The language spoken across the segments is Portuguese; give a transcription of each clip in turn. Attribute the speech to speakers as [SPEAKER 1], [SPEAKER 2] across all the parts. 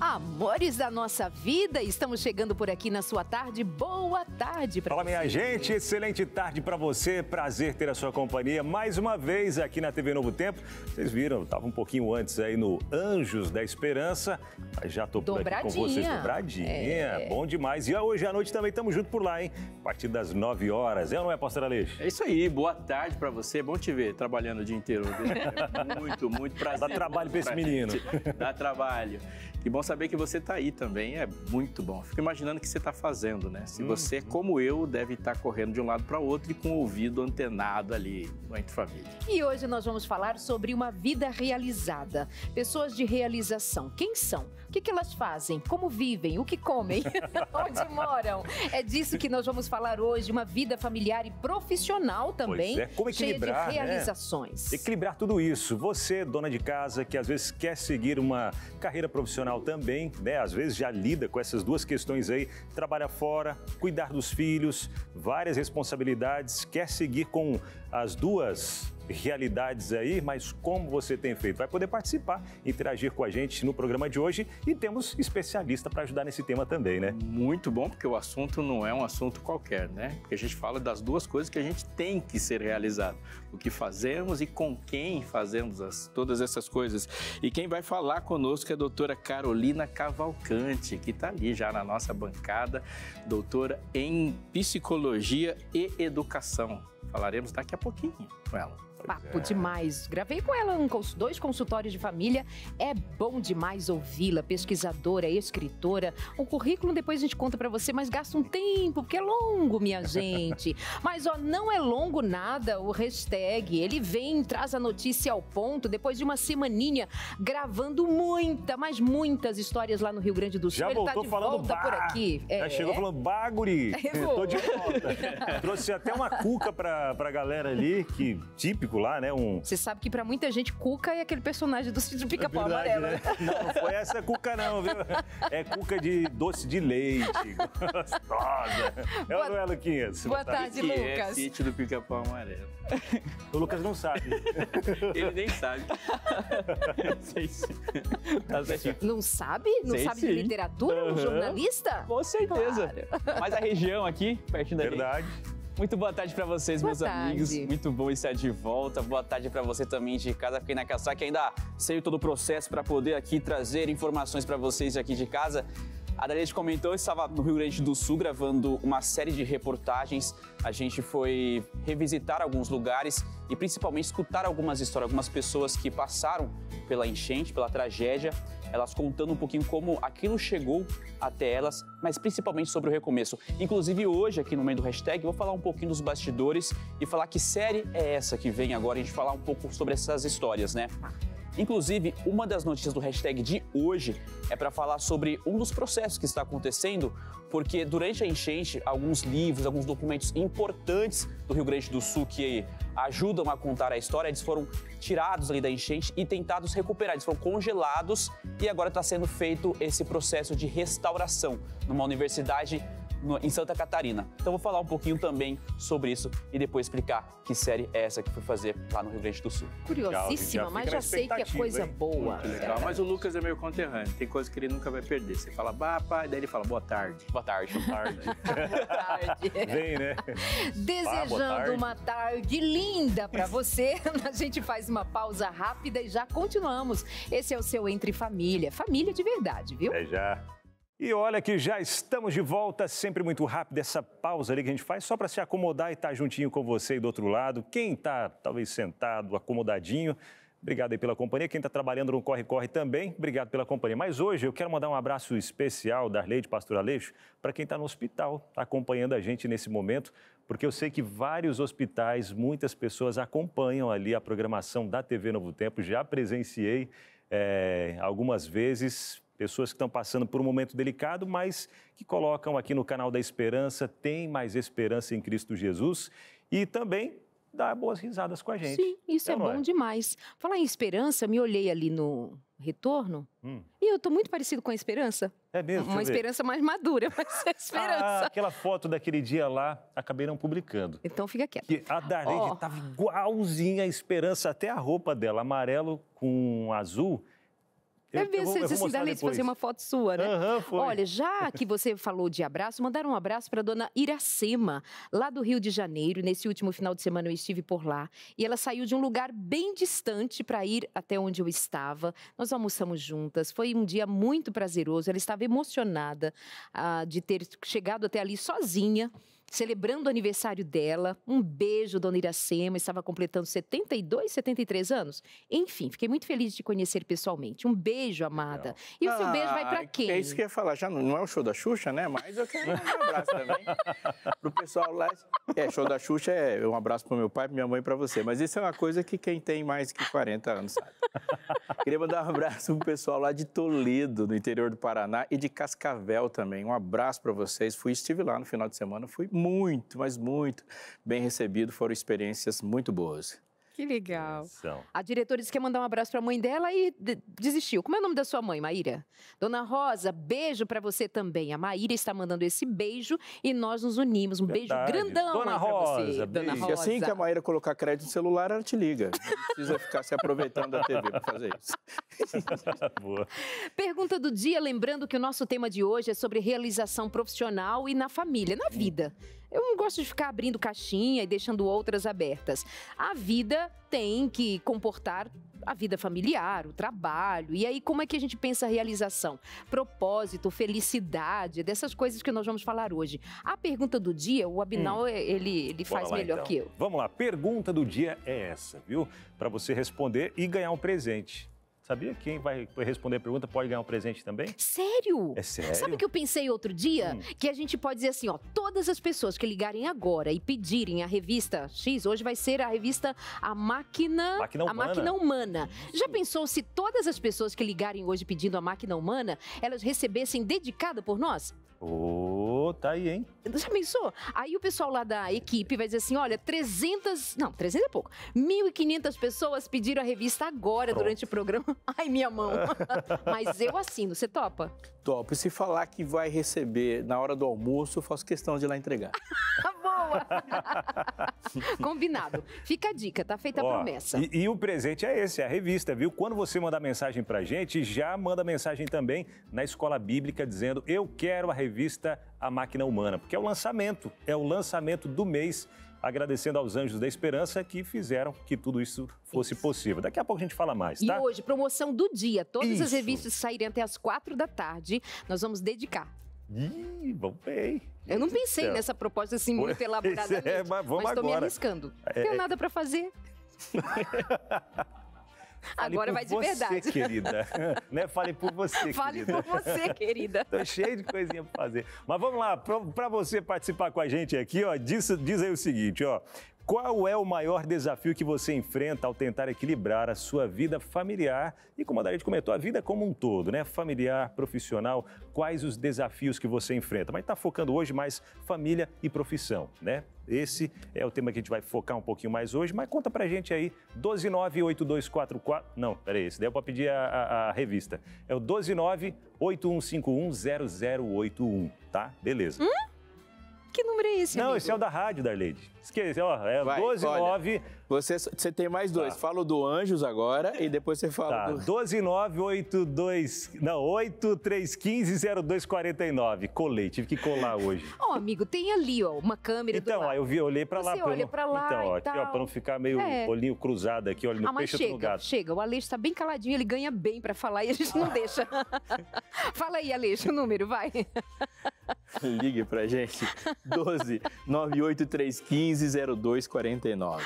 [SPEAKER 1] Amores da nossa vida, estamos chegando por aqui na sua tarde. Boa tarde para você.
[SPEAKER 2] Fala, minha gente, excelente tarde para você. Prazer ter a sua companhia mais uma vez aqui na TV Novo Tempo. Vocês viram, estava um pouquinho antes aí no Anjos da Esperança, mas já estou por aqui com vocês. Dobradinha, bom demais. E hoje à noite também estamos juntos por lá, hein? A partir das 9 horas, é ou não é, pastor Aleixo?
[SPEAKER 3] É isso aí, boa tarde para você. Bom te ver trabalhando o dia inteiro. Muito prazer.
[SPEAKER 2] Dá trabalho para esse menino.
[SPEAKER 3] Dá trabalho. Que bom saber que você está aí também, é muito bom. Fico imaginando o que você está fazendo, né? Se você, como eu, deve estar correndo de um lado para o outro e com o ouvido antenado ali entre família.
[SPEAKER 1] E hoje nós vamos falar sobre uma vida realizada. Pessoas de realização. Quem são? O que elas fazem? Como vivem? O que comem? Onde moram? É disso que nós vamos falar hoje. Uma vida familiar e profissional também.
[SPEAKER 2] Pois é. Como equilibrar,
[SPEAKER 1] cheia de realizações.
[SPEAKER 2] Né? Equilibrar tudo isso. Você, dona de casa, que às vezes quer seguir uma carreira profissional também, né? Às vezes já lida com essas duas questões aí, trabalha fora, cuidar dos filhos, várias responsabilidades, quer seguir com as duas realidades aí, mas como você tem feito? Vai poder participar, interagir com a gente no programa de hoje e temos especialista para ajudar nesse tema também, né?
[SPEAKER 3] Muito bom, porque o assunto não é um assunto qualquer, né? Porque a gente fala das duas coisas que a gente tem que ser realizado. O que fazemos e com quem fazemos todas essas coisas. E quem vai falar conosco é a doutora Carolina Cavalcante, que está ali já na nossa bancada, doutora em Psicologia e Educação. Falaremos daqui a pouquinho com ela.
[SPEAKER 1] Papo demais. Gravei com ela 2 consultórios de família. É bom demais ouvi-la. Pesquisadora, escritora. O currículo depois a gente conta pra você, mas gasta um tempo, porque é longo, minha gente. Mas, ó, não é longo nada o hashtag. Ele vem, traz a notícia ao ponto, depois de uma semaninha gravando mas muitas histórias lá no Rio Grande do Sul.
[SPEAKER 2] Já
[SPEAKER 1] Ele
[SPEAKER 2] voltou
[SPEAKER 1] tá de
[SPEAKER 2] falando
[SPEAKER 1] volta por aqui.
[SPEAKER 2] Já chegou falando guri. Tô de volta. Trouxe até uma cuca pra galera ali, que típico lá, né?
[SPEAKER 1] Você sabe que pra muita gente, Cuca é aquele personagem do Sítio do Pica-Pau Amarelo.
[SPEAKER 2] Né? Não foi essa Cuca não, viu? É Cuca de doce de leite, gostosa. É ou não é, Luquinhas?
[SPEAKER 1] Boa tarde, Lucas.
[SPEAKER 3] É Sítio do Pica-Pau Amarelo.
[SPEAKER 2] O Lucas não sabe.
[SPEAKER 3] Ele nem sabe. Sei sim. Tá certinho.
[SPEAKER 1] Não sabe? Não
[SPEAKER 4] Sei
[SPEAKER 1] sabe
[SPEAKER 4] sim.
[SPEAKER 1] de literatura? Um jornalista?
[SPEAKER 4] Com certeza.
[SPEAKER 1] Claro.
[SPEAKER 4] Mas a região aqui, pertinho da gente.
[SPEAKER 2] Verdade.
[SPEAKER 4] Muito boa tarde para vocês, meus amigos.
[SPEAKER 1] Tarde.
[SPEAKER 4] Muito bom estar de volta. Boa tarde para você também de casa, aqui na Caçá, que ainda saiu todo o processo para poder aqui trazer informações para vocês aqui de casa. A Dariete comentou, eu estava no Rio Grande do Sul gravando uma série de reportagens. A gente foi revisitar alguns lugares e principalmente escutar algumas histórias, algumas pessoas que passaram pela enchente, pela tragédia, elas contando um pouquinho como aquilo chegou até elas, mas principalmente sobre o recomeço. Inclusive hoje, aqui no meio do hashtag, eu vou falar um pouquinho dos bastidores e falar que série é essa que vem agora, a gente falar um pouco sobre essas histórias, né? Inclusive, uma das notícias do hashtag de hoje é para falar sobre um dos processos que está acontecendo, porque durante a enchente, alguns livros, alguns documentos importantes do Rio Grande do Sul que ajudam a contar a história, eles foram tirados ali da enchente e tentados recuperar, eles foram congelados e agora está sendo feito esse processo de restauração numa universidade em Santa Catarina. Então vou falar um pouquinho também sobre isso e depois explicar que série é essa que fui fazer lá no Rio Grande do Sul.
[SPEAKER 1] Curiosíssima,
[SPEAKER 2] Legal,
[SPEAKER 1] mas já sei que é coisa
[SPEAKER 2] hein?
[SPEAKER 1] boa.
[SPEAKER 3] Legal, mas o Lucas é meu conterrâneo, tem coisa que ele nunca vai perder. Você fala, pai, daí ele fala, boa tarde.
[SPEAKER 4] Boa tarde.
[SPEAKER 2] Boa tarde.
[SPEAKER 1] Boa tarde.
[SPEAKER 2] Vem, né?
[SPEAKER 1] Desejando uma tarde linda para você. A gente faz uma pausa rápida e já continuamos. Esse é o seu Entre Família. Família de verdade, viu?
[SPEAKER 2] É já. E olha que já estamos de volta, sempre muito rápido, essa pausa ali que a gente faz só para se acomodar e estar juntinho com você e do outro lado. Quem está talvez sentado, acomodadinho, obrigado aí pela companhia. Quem está trabalhando no Corre-Corre também, obrigado pela companhia. Mas hoje eu quero mandar um abraço especial da Arleide, pastor Aleixo, para quem está no hospital, acompanhando a gente nesse momento, porque eu sei que vários hospitais, muitas pessoas acompanham ali a programação da TV Novo Tempo. Já presenciei algumas vezes pessoas que estão passando por um momento delicado, mas que colocam aqui no canal da Esperança, tem mais esperança em Cristo Jesus e também dá boas risadas com a gente.
[SPEAKER 1] Sim, isso é bom demais. Falar em esperança, me olhei ali no retorno e eu tô muito parecido com a Esperança.
[SPEAKER 2] É mesmo?
[SPEAKER 1] Uma esperança mais madura, mas é esperança.
[SPEAKER 2] Aquela foto daquele dia lá, acabei não publicando.
[SPEAKER 1] Então fica quieto.
[SPEAKER 2] Que a Darleide estava igualzinha a Esperança, até a roupa dela, amarelo com azul.
[SPEAKER 1] É mesmo, você disse assim, da Leite fazer uma foto sua, né?
[SPEAKER 2] Foi.
[SPEAKER 1] Olha, já que você falou de abraço, mandar um abraço para dona Iracema, lá do Rio de Janeiro. Nesse último final de semana eu estive por lá e ela saiu de um lugar bem distante para ir até onde eu estava. Nós almoçamos juntas, foi um dia muito prazeroso. Ela estava emocionada de ter chegado até ali sozinha, celebrando o aniversário dela. Um beijo, dona Iracema, estava completando 72, 73 anos. Enfim, fiquei muito feliz de te conhecer pessoalmente. Um beijo, amada. E o seu beijo vai para quem?
[SPEAKER 3] É isso que eu ia falar, já não é o show da Xuxa, né? Mas eu quero mandar um abraço também pro pessoal lá. Show da Xuxa é um abraço pro meu pai, pra minha mãe e pra você. Mas isso é uma coisa que quem tem mais que 40 anos sabe. Queria mandar um abraço pro pessoal lá de Toledo, no interior do Paraná, e de Cascavel também. Um abraço para vocês. Estive lá no final de semana, fui muito, mas muito bem recebido. Foram experiências muito boas.
[SPEAKER 1] Que legal. A diretora disse que ia mandar um abraço para a mãe dela e desistiu. Como é o nome da sua mãe, Maíra? Dona Rosa, beijo para você também. A Maíra está mandando esse beijo e nós nos unimos. Um beijo grandão
[SPEAKER 2] Dona Rosa,
[SPEAKER 1] você, Dona Rosa.
[SPEAKER 3] E assim que a Maíra colocar crédito no celular, ela te liga. Não precisa ficar se aproveitando da TV para fazer isso.
[SPEAKER 2] Boa.
[SPEAKER 1] Pergunta do dia, lembrando que o nosso tema de hoje é sobre realização profissional e na família, na vida. Eu não gosto de ficar abrindo caixinha e deixando outras abertas. A vida tem que comportar a vida familiar, o trabalho. E aí, como é que a gente pensa a realização? Propósito, felicidade, dessas coisas que nós vamos falar hoje. A pergunta do dia, o Abinal, ele faz melhor que eu.
[SPEAKER 2] Vamos lá, pergunta do dia é essa, viu? Para você responder e ganhar um presente. Sabia que quem vai responder a pergunta pode ganhar um presente também?
[SPEAKER 1] Sério?
[SPEAKER 2] É sério?
[SPEAKER 1] Sabe o que eu pensei outro dia? Que a gente pode dizer assim, ó, todas as pessoas que ligarem agora e pedirem a revista X, hoje vai ser a revista A Máquina Humana. Já pensou se todas as pessoas que ligarem hoje pedindo a Máquina Humana, elas recebessem dedicada por nós?
[SPEAKER 2] Tá aí, hein?
[SPEAKER 1] Já pensou? Aí o pessoal lá da equipe vai dizer assim, olha, 300 é pouco, 1.500 pessoas pediram a revista agora durante o programa. Ai, minha mão. Mas eu assino, você topa?
[SPEAKER 3] Topo. E se falar que vai receber na hora do almoço, eu faço questão de ir lá entregar.
[SPEAKER 1] Boa! Combinado. Fica a dica, tá feita a promessa.
[SPEAKER 2] E o presente é esse, é a revista, viu? Quando você mandar mensagem pra gente, já manda mensagem também na Escola Bíblica dizendo eu quero a revista A Máquina Humana, porque é o lançamento do mês, agradecendo aos Anjos da Esperança que fizeram que tudo isso fosse possível. Daqui a pouco a gente fala mais, tá?
[SPEAKER 1] E hoje, promoção do dia, todas as revistas sairem até as 4 da tarde, nós vamos dedicar.
[SPEAKER 2] Vamos bem.
[SPEAKER 1] Eu não pensei nessa proposta assim muito elaboradamente, mas estou me arriscando. Não tenho nada para fazer. Agora vai de verdade.
[SPEAKER 2] Você, querida. Né? Fale por você, querida.
[SPEAKER 1] Fale por você, querida.
[SPEAKER 2] Tô cheio de coisinha para fazer. Mas vamos lá, para você participar com a gente aqui, ó, diz aí o seguinte, ó. Qual é o maior desafio que você enfrenta ao tentar equilibrar a sua vida familiar e, como a Darete comentou, a vida como um todo, né? Familiar, profissional, quais os desafios que você enfrenta? Mas está focando hoje mais família e profissão, né? Esse é o tema que a gente vai focar um pouquinho mais hoje, mas conta pra gente aí, 1298244... Não, peraí, esse daí é para pedir a revista. É o 12981510081, tá? Beleza.
[SPEAKER 1] Que número é esse,
[SPEAKER 2] Não,
[SPEAKER 1] amigo?
[SPEAKER 2] esse é o da rádio, Darleide. Esqueci, ó, é 129...
[SPEAKER 3] Você tem mais dois. Tá. Fala o do Anjos agora e depois você fala do...
[SPEAKER 2] 12982... 8350249. Tive que colar hoje.
[SPEAKER 1] Ó, amigo, tem ali, ó, uma câmera do lado.
[SPEAKER 2] Então, aí eu olhei pra lá.
[SPEAKER 1] Você olha pra lá
[SPEAKER 2] Então, ó,
[SPEAKER 1] e tal.
[SPEAKER 2] Aqui, ó, pra não ficar meio olhinho cruzado aqui, olha no
[SPEAKER 1] mas
[SPEAKER 2] peixe no gato.
[SPEAKER 1] chega. O Aleixo tá bem caladinho, ele ganha bem pra falar e a gente não deixa. Fala aí, Aleixo, o número, vai.
[SPEAKER 3] Ligue pra gente, 12-98315-0249.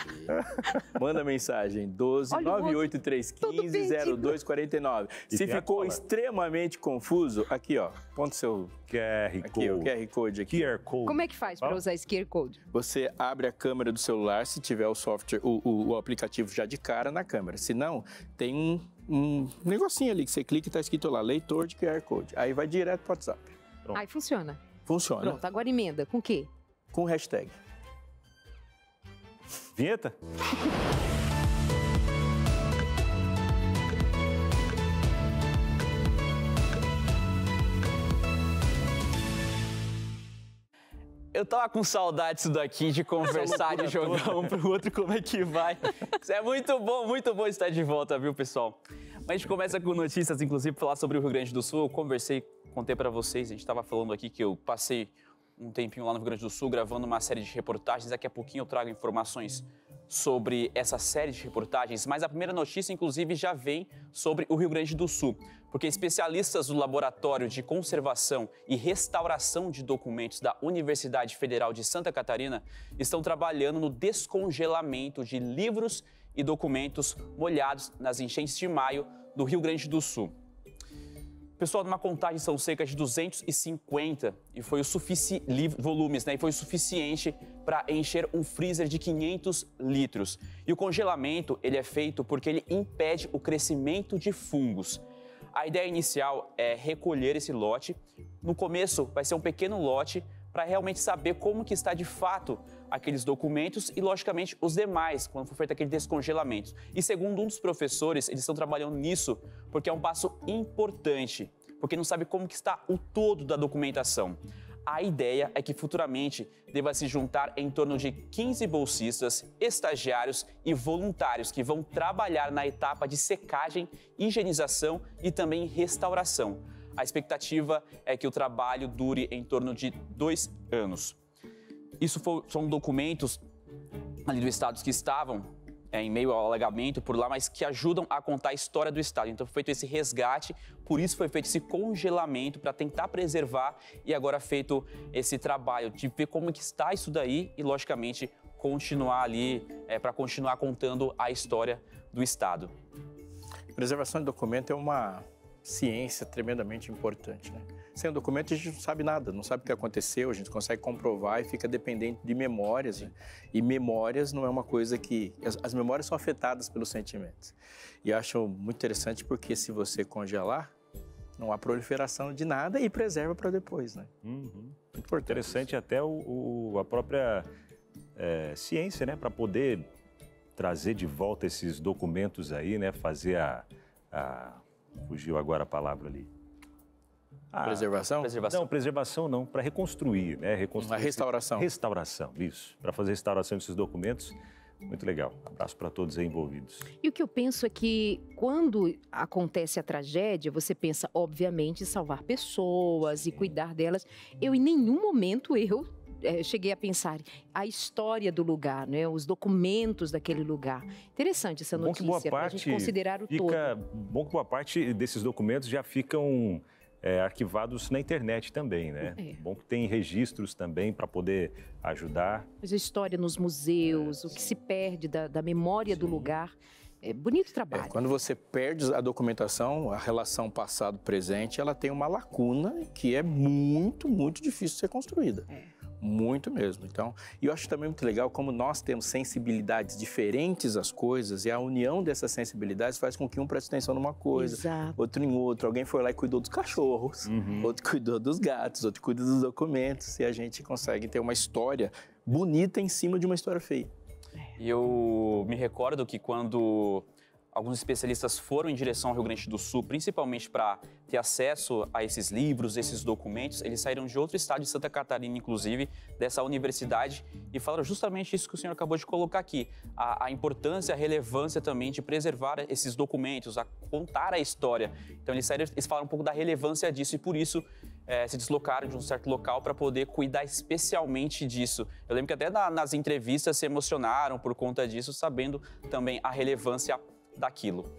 [SPEAKER 3] Manda mensagem, 12-98315-0249. Se ficou extremamente confuso, aqui, ó, ponto seu...
[SPEAKER 2] QR Code.
[SPEAKER 3] Aqui, o QR Code aqui.
[SPEAKER 2] QR Code.
[SPEAKER 1] Como é que faz para usar esse QR Code?
[SPEAKER 3] Você abre a câmera do celular, se tiver o software, o aplicativo já de cara na câmera. Se não, tem um negocinho ali que você clica e tá escrito lá, leitor de QR Code. Aí vai direto pro WhatsApp.
[SPEAKER 2] Pronto.
[SPEAKER 1] Aí funciona.
[SPEAKER 3] Funciona.
[SPEAKER 1] Pronto, agora emenda. Com o quê?
[SPEAKER 3] Com hashtag.
[SPEAKER 2] Vinheta?
[SPEAKER 4] Eu tava com saudade disso daqui, de conversar, de jogar um pro outro, como é que vai. Isso é muito bom estar de volta, viu, pessoal? Mas a gente começa com notícias, inclusive, falar sobre o Rio Grande do Sul. Eu contei para vocês, a gente estava falando aqui que eu passei um tempinho lá no Rio Grande do Sul gravando uma série de reportagens. Daqui a pouquinho eu trago informações sobre essa série de reportagens, mas a primeira notícia, inclusive, já vem sobre o Rio Grande do Sul, porque especialistas do Laboratório de Conservação e Restauração de Documentos da Universidade Federal de Santa Catarina estão trabalhando no descongelamento de livros e documentos molhados nas enchentes de maio do Rio Grande do Sul. Pessoal, numa contagem são cerca de 250 e foi volumes, né? E foi o suficiente para encher um freezer de 500 litros. E o congelamento ele é feito porque ele impede o crescimento de fungos. A ideia inicial é recolher esse lote. No começo vai ser um pequeno lote para realmente saber como que está de fato aqueles documentos e, logicamente, os demais, quando for feito aquele descongelamento. E segundo um dos professores, eles estão trabalhando nisso porque é um passo importante, porque não sabe como que está o todo da documentação. A ideia é que futuramente deva se juntar em torno de 15 bolsistas, estagiários e voluntários que vão trabalhar na etapa de secagem, higienização e também restauração. A expectativa é que o trabalho dure em torno de 2 anos. São documentos ali do estado que estavam em meio ao alagamento por lá, mas que ajudam a contar a história do estado. Então foi feito esse resgate, por isso foi feito esse congelamento para tentar preservar e agora feito esse trabalho de ver como que está isso daí e, logicamente, continuar ali, para continuar contando a história do estado.
[SPEAKER 3] Preservação de documento é uma ciência tremendamente importante, né? Sem o documento a gente não sabe nada, não sabe o que aconteceu, a gente consegue comprovar e fica dependente de memórias, né? E memórias não é uma coisa que... As memórias são afetadas pelos sentimentos. E acho muito interessante porque se você congelar, não há proliferação de nada e preserva para depois, né?
[SPEAKER 2] Muito importante. Interessante até a própria ciência, né? Para poder trazer de volta esses documentos aí, né? Fazer fugiu agora a palavra ali.
[SPEAKER 3] Preservação?
[SPEAKER 2] Não, preservação não, para reconstruir, né?
[SPEAKER 3] A restauração.
[SPEAKER 2] Restauração, isso. Para fazer restauração desses documentos, muito legal. Abraço para todos aí envolvidos.
[SPEAKER 1] E o que eu penso é que quando acontece a tragédia, você pensa, obviamente, em salvar pessoas e cuidar delas. Em nenhum momento cheguei a pensar a história do lugar, né? Os documentos daquele lugar. Interessante essa notícia, para a gente considerar o todo.
[SPEAKER 2] Bom que boa parte desses documentos já ficam arquivados na internet também, né? Bom que tem registros também para poder ajudar.
[SPEAKER 1] Mas a história nos museus, o que se perde da memória do lugar. Bonito trabalho.
[SPEAKER 3] Quando você perde a documentação, a relação passado-presente, ela tem uma lacuna que é muito, muito difícil de ser construída. Muito mesmo. Então, e eu acho também muito legal como nós temos sensibilidades diferentes às coisas e a união dessas sensibilidades faz com que um preste atenção numa coisa,
[SPEAKER 1] Exato.
[SPEAKER 3] Outro em outro. Alguém foi lá e cuidou dos cachorros, outro cuidou dos gatos, outro cuida dos documentos e a gente consegue ter uma história bonita em cima de uma história feia.
[SPEAKER 4] E eu me recordo que quando alguns especialistas foram em direção ao Rio Grande do Sul, principalmente para ter acesso a esses livros, esses documentos, eles saíram de outro estado de Santa Catarina, inclusive, dessa universidade, e falaram justamente isso que o senhor acabou de colocar aqui, a importância, a relevância também de preservar esses documentos, a contar a história. Então, eles falaram um pouco da relevância disso e, por isso, se deslocaram de um certo local para poder cuidar especialmente disso. Eu lembro que até nas entrevistas se emocionaram por conta disso, sabendo também a relevância daquilo.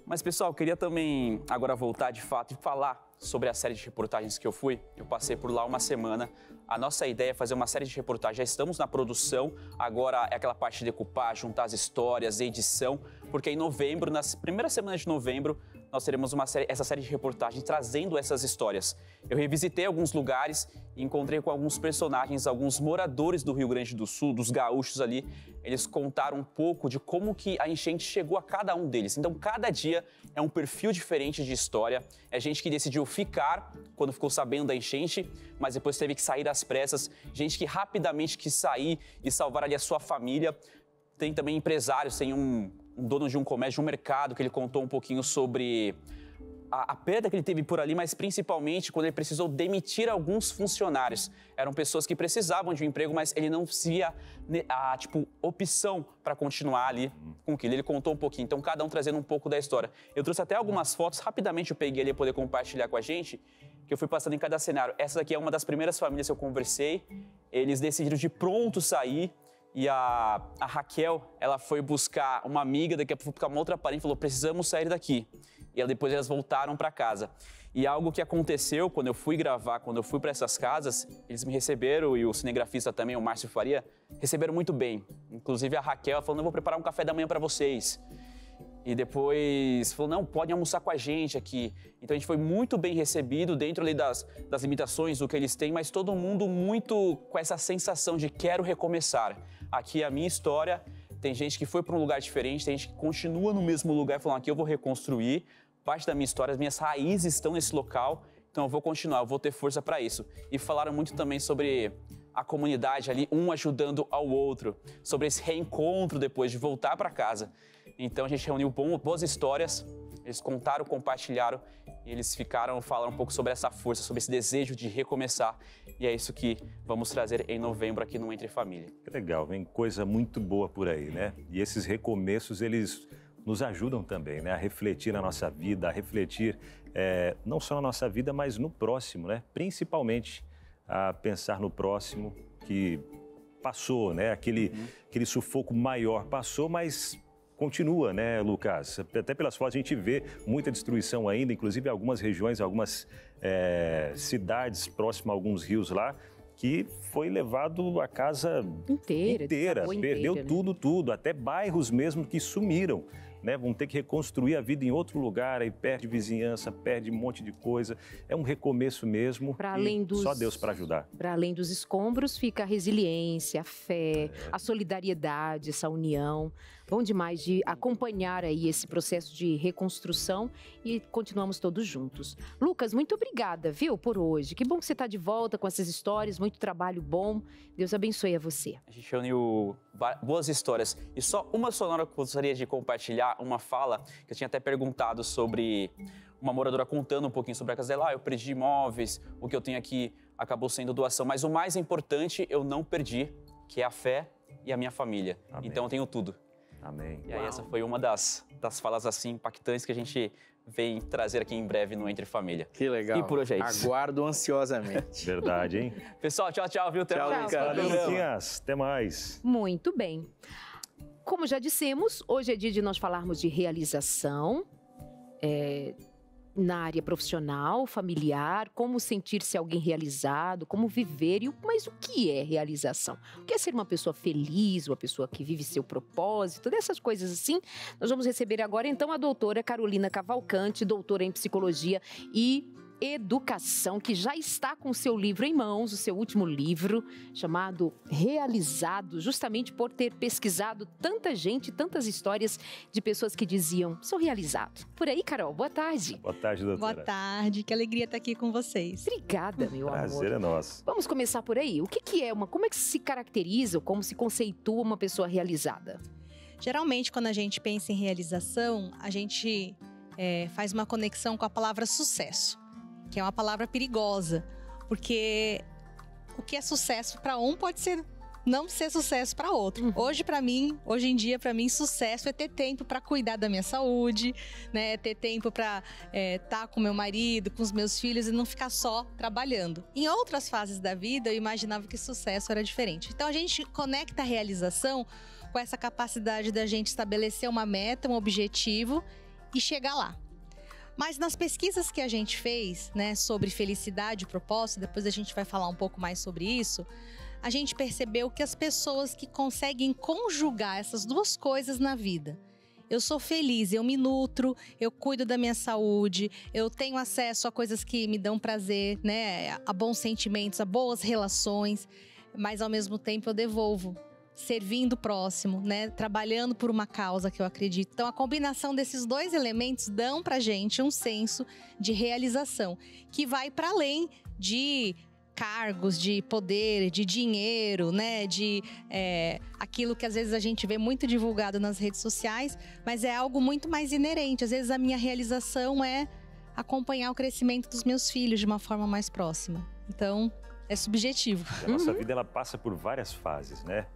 [SPEAKER 4] Mas, pessoal, eu queria também agora voltar de fato e falar sobre a série de reportagens que eu fui. Eu passei por lá uma semana. A nossa ideia é fazer uma série de reportagens. Já estamos na produção, agora é aquela parte de decupar, juntar as histórias, edição, porque em novembro, nas primeiras semanas de novembro, nós teremos essa série de reportagens trazendo essas histórias. Eu revisitei alguns lugares e encontrei com alguns personagens, alguns moradores do Rio Grande do Sul, dos gaúchos ali. Eles contaram um pouco de como que a enchente chegou a cada um deles. Então, cada dia é um perfil diferente de história. É gente que decidiu ficar quando ficou sabendo da enchente, mas depois teve que sair às pressas. Gente que rapidamente quis sair e salvar ali a sua família. Tem também empresários, tem um dono de um comércio, de um mercado, que ele contou um pouquinho sobre a perda que ele teve por ali, mas principalmente quando ele precisou demitir alguns funcionários. Eram pessoas que precisavam de um emprego, mas ele não via a opção para continuar ali com aquilo. Ele contou um pouquinho, então cada um trazendo um pouco da história. Eu trouxe até algumas fotos, rapidamente eu peguei ali para poder compartilhar com a gente, que eu fui passando em cada cenário. Essa daqui é uma das primeiras famílias que eu conversei, eles decidiram de pronto sair. E a Raquel, ela foi buscar uma amiga, daqui a pouco foi buscar uma outra parente, falou, precisamos sair daqui. E depois elas voltaram para casa. E algo que aconteceu quando eu fui gravar, quando eu fui para essas casas, eles me receberam, e o cinegrafista também, o Márcio Faria, receberam muito bem. Inclusive a Raquel falou, eu vou preparar um café da manhã para vocês. E depois falou, não, pode almoçar com a gente aqui. Então a gente foi muito bem recebido dentro ali das limitações do que eles têm, mas todo mundo muito com essa sensação de quero recomeçar. Aqui é a minha história, tem gente que foi para um lugar diferente, tem gente que continua no mesmo lugar falando, aqui eu vou reconstruir, parte da minha história, as minhas raízes estão nesse local, então eu vou continuar, eu vou ter força para isso. E falaram muito também sobre a comunidade ali, um ajudando ao outro, sobre esse reencontro depois de voltar para casa. Então a gente reuniu boas histórias, eles contaram, compartilharam e eles falaram um pouco sobre essa força, sobre esse desejo de recomeçar. E é isso que vamos trazer em novembro aqui no Entre Família.
[SPEAKER 2] Que legal, vem coisa muito boa por aí, né? E esses recomeços, eles nos ajudam também, né? A refletir na nossa vida, a refletir não só na nossa vida, mas no próximo, né? Principalmente a pensar no próximo que passou, né? Aquele sufoco maior passou, mas continua, né, Lucas? Até pelas fotos a gente vê muita destruição ainda, inclusive em algumas regiões, algumas cidades próximas a alguns rios lá, que foi levado a casa inteira, perdeu inteira, tudo, até bairros mesmo que sumiram. Né? Vão ter que reconstruir a vida em outro lugar, aí perde vizinhança, perde um monte de coisa. É um recomeço mesmo, só Deus para ajudar.
[SPEAKER 1] Para além dos escombros, fica a resiliência, a fé, a solidariedade, essa união. Bom demais de acompanhar aí esse processo de reconstrução e continuamos todos juntos. Lucas, muito obrigada, viu, por hoje. Que bom que você está de volta com essas histórias, muito trabalho bom. Deus abençoe a você.
[SPEAKER 4] A gente reuniu boas histórias e só uma sonora que eu gostaria de compartilhar, uma fala que eu tinha até perguntado sobre uma moradora contando um pouquinho sobre a casa dela. Eu perdi imóveis, o que eu tenho aqui acabou sendo doação, mas o mais importante eu não perdi, que é a fé e a minha família. Amém. Então eu tenho tudo.
[SPEAKER 2] Amém.
[SPEAKER 4] E aí essa foi uma das falas assim impactantes que a gente vem trazer aqui em breve no Entre Família.
[SPEAKER 3] Que legal.
[SPEAKER 4] E por hoje é isso.
[SPEAKER 3] Aguardo ansiosamente.
[SPEAKER 2] Verdade, hein?
[SPEAKER 4] Pessoal, tchau, viu?
[SPEAKER 3] Tchau, Lucas.
[SPEAKER 2] Valeu, Luquinhas. Até mais.
[SPEAKER 1] Muito bem. Como já dissemos, hoje é dia de nós falarmos de realização na área profissional, familiar, como sentir-se alguém realizado, como viver, mas o que é realização? O que é ser uma pessoa feliz, uma pessoa que vive seu propósito, dessas coisas assim. Nós vamos receber agora então a doutora Carolina Cavalcante, doutora em psicologia e educação, que já está com o seu livro em mãos, o seu último livro, chamado Realizado, justamente por ter pesquisado tanta gente, tantas histórias de pessoas que diziam, sou realizado. Por aí, Carol, boa tarde.
[SPEAKER 2] Boa tarde, doutora.
[SPEAKER 5] Boa tarde, que alegria estar aqui com vocês.
[SPEAKER 1] Obrigada, meu amor.
[SPEAKER 2] Prazer é nosso.
[SPEAKER 1] Vamos começar por aí. O que é como é que se caracteriza, como se conceitua uma pessoa realizada?
[SPEAKER 5] Geralmente, quando a gente pensa em realização, a gente faz uma conexão com a palavra sucesso, que é uma palavra perigosa, porque o que é sucesso para um pode não ser sucesso para outro. Hoje em dia, para mim, sucesso é ter tempo para cuidar da minha saúde, né? Ter tempo para estar com meu marido, com os meus filhos e não ficar só trabalhando. Em outras fases da vida, eu imaginava que sucesso era diferente. Então, a gente conecta a realização com essa capacidade da gente estabelecer uma meta, um objetivo e chegar lá. Mas nas pesquisas que a gente fez, né, sobre felicidade e propósito, depois a gente vai falar um pouco mais sobre isso, a gente percebeu que as pessoas que conseguem conjugar essas duas coisas na vida, eu sou feliz, eu me nutro, eu cuido da minha saúde, eu tenho acesso a coisas que me dão prazer, né, a bons sentimentos, a boas relações, mas ao mesmo tempo eu devolvo, servindo o próximo, né? Trabalhando por uma causa que eu acredito. Então, a combinação desses dois elementos dão pra gente um senso de realização, que vai para além de cargos, de poder, de dinheiro, né? De aquilo que às vezes a gente vê muito divulgado nas redes sociais, mas é algo muito mais inerente. Às vezes a minha realização é acompanhar o crescimento dos meus filhos de uma forma mais próxima. Então, é subjetivo.
[SPEAKER 2] A nossa vida, ela passa por várias fases, né?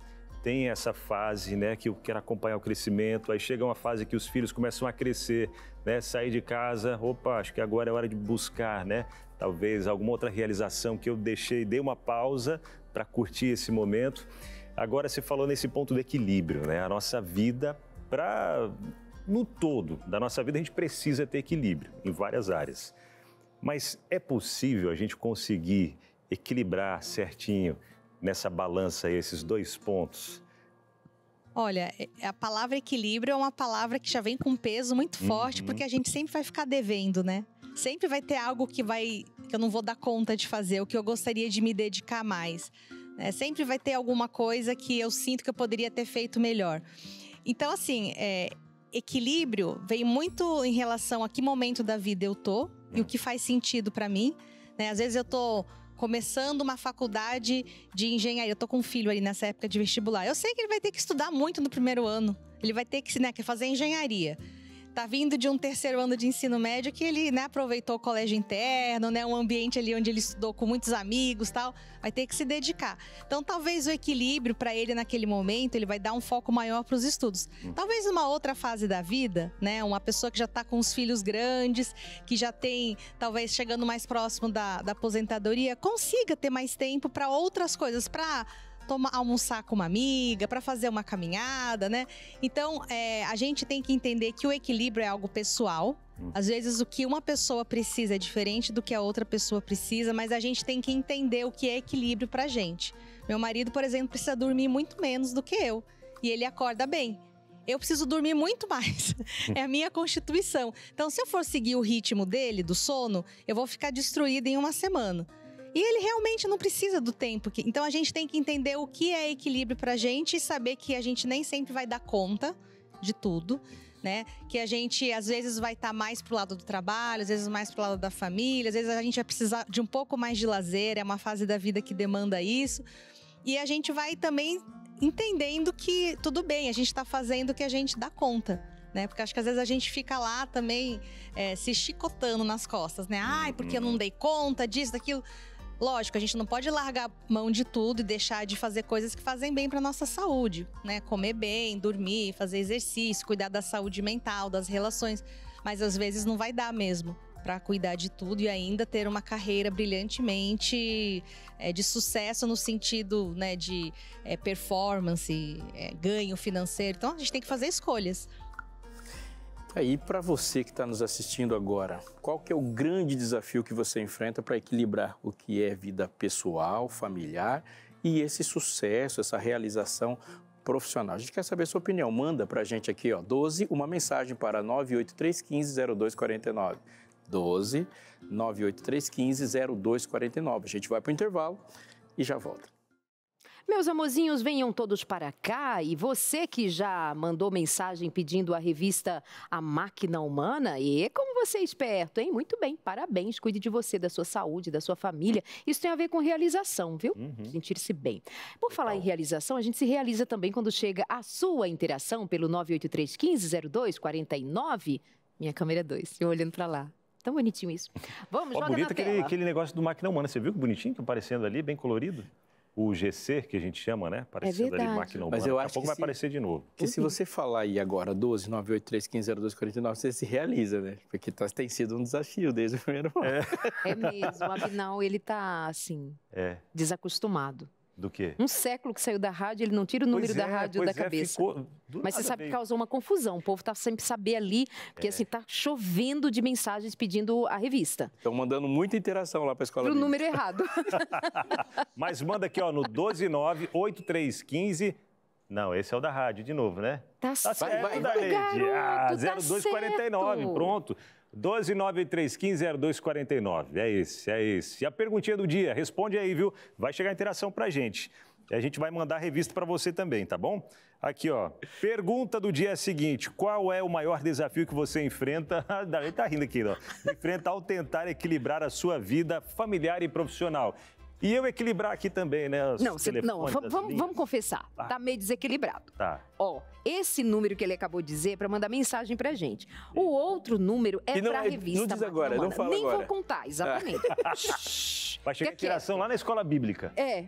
[SPEAKER 2] Tem essa fase, né, que eu quero acompanhar o crescimento, aí chega uma fase que os filhos começam a crescer, né, sair de casa, opa, acho que agora é hora de buscar, né, talvez alguma outra realização que eu dei uma pausa para curtir esse momento. Agora você falou nesse ponto do equilíbrio, né, a nossa vida, no todo da nossa vida a gente precisa ter equilíbrio em várias áreas, mas é possível a gente conseguir equilibrar certinho nessa balança aí, esses dois pontos?
[SPEAKER 5] Olha, a palavra equilíbrio é uma palavra que já vem com um peso muito forte, porque a gente sempre vai ficar devendo, né? Sempre vai ter algo que eu não vou dar conta de fazer, o que eu gostaria de me dedicar mais, né? Sempre vai ter alguma coisa que eu sinto que eu poderia ter feito melhor. Então, assim, equilíbrio vem muito em relação a que momento da vida eu tô e o que faz sentido para mim, né? Às vezes eu tô começando uma faculdade de engenharia. Eu tô com um filho ali nessa época de vestibular. Eu sei que ele vai ter que estudar muito no primeiro ano. Ele vai ter que, que fazer engenharia. Tá vindo de um terceiro ano de ensino médio que ele, aproveitou o colégio interno, um ambiente ali onde ele estudou com muitos amigos, tal. Vai ter que se dedicar. Então, talvez o equilíbrio para ele naquele momento, ele vai dar um foco maior para os estudos. Talvez numa outra fase da vida, uma pessoa que já está com os filhos grandes, que já tem, talvez chegando mais próximo da aposentadoria, consiga ter mais tempo para outras coisas, para almoçar com uma amiga, para fazer uma caminhada, né? Então, a gente tem que entender que o equilíbrio é algo pessoal. Às vezes, o que uma pessoa precisa é diferente do que a outra pessoa precisa, mas a gente tem que entender o que é equilíbrio pra gente. Meu marido, por exemplo, precisa dormir muito menos do que eu, e ele acorda bem. Eu preciso dormir muito mais. É a minha constituição. Então, se eu for seguir o ritmo dele, do sono, eu vou ficar destruída em uma semana. E ele realmente não precisa do tempo. Então, a gente tem que entender o que é equilíbrio pra gente e saber que a gente nem sempre vai dar conta de tudo, né? Que a gente, às vezes, vai estar mais pro lado do trabalho, às vezes mais pro lado da família, às vezes a gente vai precisar de um pouco mais de lazer, é uma fase da vida que demanda isso. E a gente vai também entendendo que tudo bem, a gente tá fazendo o que a gente dá conta, né? Porque acho que às vezes a gente fica lá também se chicotando nas costas, né? Ai, porque eu não dei conta disso, daquilo. Lógico, a gente não pode largar mão de tudo e deixar de fazer coisas que fazem bem para nossa saúde, né? Comer bem, dormir, fazer exercício, cuidar da saúde mental, das relações. Mas às vezes não vai dar mesmo para cuidar de tudo e ainda ter uma carreira brilhantemente de sucesso no sentido, né, de performance, ganho financeiro. Então a gente tem que fazer escolhas.
[SPEAKER 3] Aí, para você que está nos assistindo agora, qual que é o grande desafio que você enfrenta para equilibrar o que é vida pessoal, familiar e esse sucesso, essa realização profissional? A gente quer saber a sua opinião. Manda para a gente aqui, 12, uma mensagem para 983150249. 12 983150249. A gente vai para o intervalo e já volta.
[SPEAKER 1] Meus amorzinhos, venham todos para cá, e você que já mandou mensagem pedindo a revista A Máquina Humana, e como você é esperto, hein? Muito bem, parabéns, cuide de você, da sua saúde, da sua família. Isso tem a ver com realização, viu? Sentir-se bem. Por falar em realização, a gente se realiza também quando chega a sua interação pelo 983150249. Minha câmera 2, eu olhando para lá. Tão bonitinho isso. Vamos, joga
[SPEAKER 2] bonito
[SPEAKER 1] na tela.
[SPEAKER 2] Aquele negócio do Máquina Humana, você viu que bonitinho, aparecendo ali, bem colorido? O GC, que a gente chama, né? Aparecendo ali, Máquina Humana.
[SPEAKER 3] Mas eu
[SPEAKER 2] Daqui a
[SPEAKER 3] acho
[SPEAKER 2] pouco
[SPEAKER 3] que
[SPEAKER 2] vai aparecer de novo.
[SPEAKER 3] Porque se você falar aí agora 12 983150249, você se realiza, né? Porque tem sido um desafio desde o primeiro momento.
[SPEAKER 1] É mesmo, o Abinal, ele tá, assim, desacostumado.
[SPEAKER 2] Do quê?
[SPEAKER 1] Um século que saiu da rádio, ele não tira o número da rádio da cabeça. Mas você sabe que causou uma confusão. O povo tá sempre saber ali, porque assim, tá chovendo de mensagens pedindo a revista.
[SPEAKER 3] Estão mandando muita interação lá para a escola.
[SPEAKER 1] Pro número errado.
[SPEAKER 2] Mas manda aqui, no 1298315. Não, esse é o da rádio de novo, né?
[SPEAKER 1] Tá certo,
[SPEAKER 2] vai,
[SPEAKER 1] garoto,
[SPEAKER 2] 0249,
[SPEAKER 1] certo.
[SPEAKER 2] pronto. 12983150249. É esse. E a perguntinha do dia, responde aí, viu? Vai chegar a interação pra gente. E a gente vai mandar a revista para você também, tá bom? Aqui, pergunta do dia é a seguinte: qual é o maior desafio que você enfrenta? Ele tá rindo aqui, enfrenta ao tentar equilibrar a sua vida familiar e profissional. E eu equilibrar aqui também, né?
[SPEAKER 1] Vamos confessar. Tá meio desequilibrado.
[SPEAKER 2] Tá.
[SPEAKER 1] Ó, esse número que ele acabou de dizer é para mandar mensagem pra gente. O outro número é para revista.
[SPEAKER 3] Não diz agora, não fala
[SPEAKER 1] Nem
[SPEAKER 3] agora.
[SPEAKER 1] vou contar, exatamente.
[SPEAKER 2] Vai chegar a tiração lá na escola bíblica.
[SPEAKER 1] É.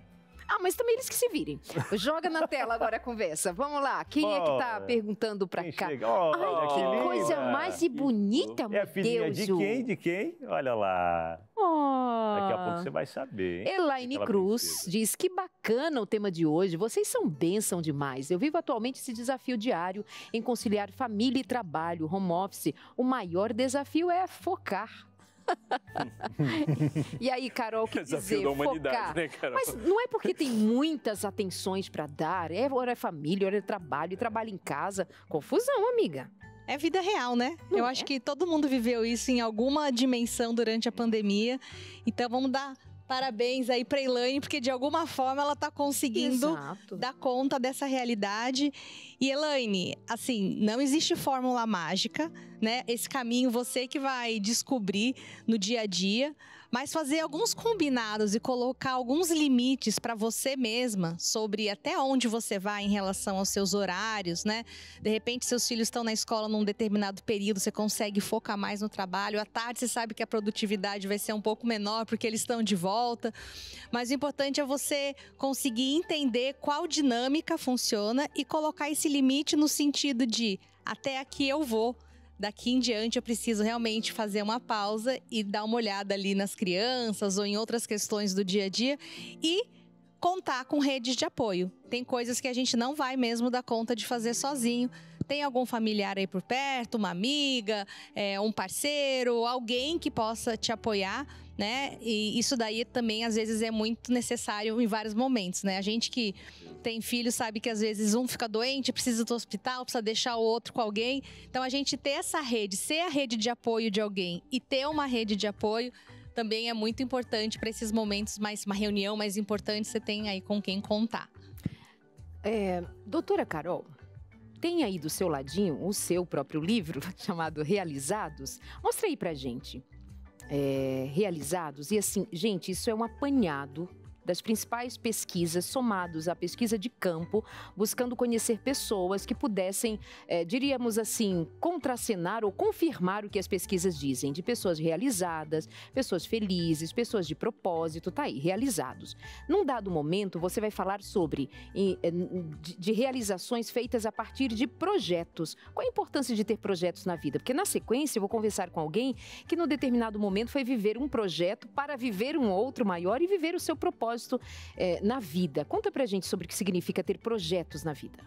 [SPEAKER 1] Ah, mas também eles que se virem. Joga na tela agora a conversa. Vamos lá. Quem é que tá perguntando pra cá?
[SPEAKER 2] Ai,
[SPEAKER 1] que coisa mais bonita, meu
[SPEAKER 2] É a filhinha
[SPEAKER 1] Deus.
[SPEAKER 2] de quem? Olha lá. Daqui a pouco você vai saber, hein?
[SPEAKER 1] Elaine Cruz diz, que bacana o tema de hoje, vocês são bênção demais. Eu vivo atualmente esse desafio diário em conciliar família e trabalho, home office. O maior desafio é focar. E aí, Carol, o que dizer?
[SPEAKER 3] Da humanidade,
[SPEAKER 1] focar.
[SPEAKER 3] né, Carol?
[SPEAKER 1] Mas não é porque tem muitas atenções para dar, hora é família, hora é trabalho, e trabalho em casa. Confusão, amiga.
[SPEAKER 5] É vida real, né?
[SPEAKER 1] Não
[SPEAKER 5] Eu
[SPEAKER 1] é?
[SPEAKER 5] acho que todo mundo viveu isso em alguma dimensão durante a pandemia. Então vamos dar parabéns aí pra Elaine, porque de alguma forma ela tá conseguindo
[SPEAKER 1] Exato.
[SPEAKER 5] dar conta dessa realidade. E Elaine, assim, não existe fórmula mágica, né? Esse caminho você que vai descobrir no dia a dia, mas fazer alguns combinados e colocar alguns limites para você mesma sobre até onde você vai em relação aos seus horários, né? De repente, seus filhos estão na escola num determinado período, você consegue focar mais no trabalho. À tarde, você sabe que a produtividade vai ser um pouco menor porque eles estão de volta. Mas o importante é você conseguir entender qual dinâmica funciona e colocar esse limite no sentido de até aqui eu vou. Daqui em diante eu preciso realmente fazer uma pausa e dar uma olhada ali nas crianças ou em outras questões do dia a dia e contar com redes de apoio. Tem coisas que a gente não vai mesmo dar conta de fazer sozinho. Tem algum familiar aí por perto, uma amiga, um parceiro, alguém que possa te apoiar, né? E isso daí também, às vezes, é muito necessário em vários momentos, né? A gente que tem filho sabe que, às vezes, um fica doente, precisa ir do hospital, precisa deixar o outro com alguém. Então, a gente ter essa rede, ser a rede de apoio de alguém e ter uma rede de apoio também é muito importante para esses momentos, uma reunião mais importante, você tem aí com quem contar.
[SPEAKER 1] Doutora Carol, tem aí do seu ladinho o seu próprio livro, chamado Realizados? Mostra aí pra gente. Realizados. E assim, gente, isso é um apanhado das principais pesquisas, somados à pesquisa de campo, buscando conhecer pessoas que pudessem, diríamos assim, contracenar ou confirmar o que as pesquisas dizem, de pessoas realizadas, pessoas felizes, pessoas de propósito, tá aí, realizados. Num dado momento, você vai falar sobre de realizações feitas a partir de projetos. Qual a importância de ter projetos na vida? Porque na sequência eu vou conversar com alguém que num determinado momento foi viver um projeto para viver um outro maior e viver o seu propósito na vida. Conta pra gente sobre o que significa ter projetos na vida.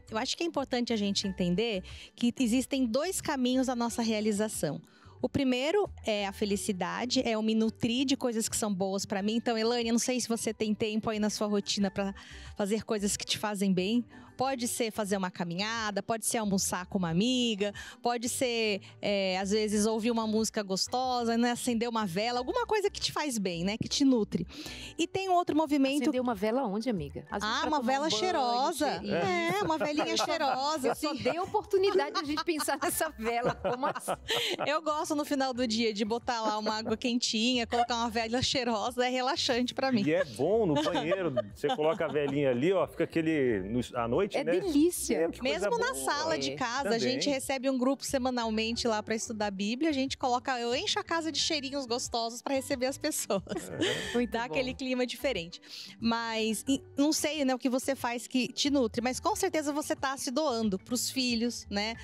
[SPEAKER 5] Eu acho que é importante a gente entender que existem dois caminhos à nossa realização. O primeiro é a felicidade, é eu me nutrir de coisas que são boas pra mim. Então, Elaine, eu não sei se você tem tempo aí na sua rotina pra fazer coisas que te fazem bem. Pode ser fazer uma caminhada, pode ser almoçar com uma amiga, pode ser, às vezes, ouvir uma música gostosa, né? Acender uma vela, alguma coisa que te faz bem, né? Que te nutre. E tem um outro movimento...
[SPEAKER 1] Acender uma vela onde, amiga?
[SPEAKER 5] Uma vela cheirosa. Uma velinha cheirosa.
[SPEAKER 1] Eu só dei a oportunidade de a gente pensar nessa vela. Como assim?
[SPEAKER 5] Eu gosto no final do dia de botar lá uma água quentinha, colocar uma vela cheirosa, é relaxante pra mim.
[SPEAKER 2] E é bom no banheiro, você coloca a velinha ali, ó, fica à noite,
[SPEAKER 1] né?
[SPEAKER 2] Delícia.
[SPEAKER 5] Mesmo na sala de casa, também. A gente recebe um grupo semanalmente lá pra estudar a Bíblia, a gente eu encho a casa de cheirinhos gostosos pra receber as pessoas. Dá aquele clima diferente. Mas, não sei, né, o que você faz que te nutre, mas com certeza você tá se doando pros filhos, né,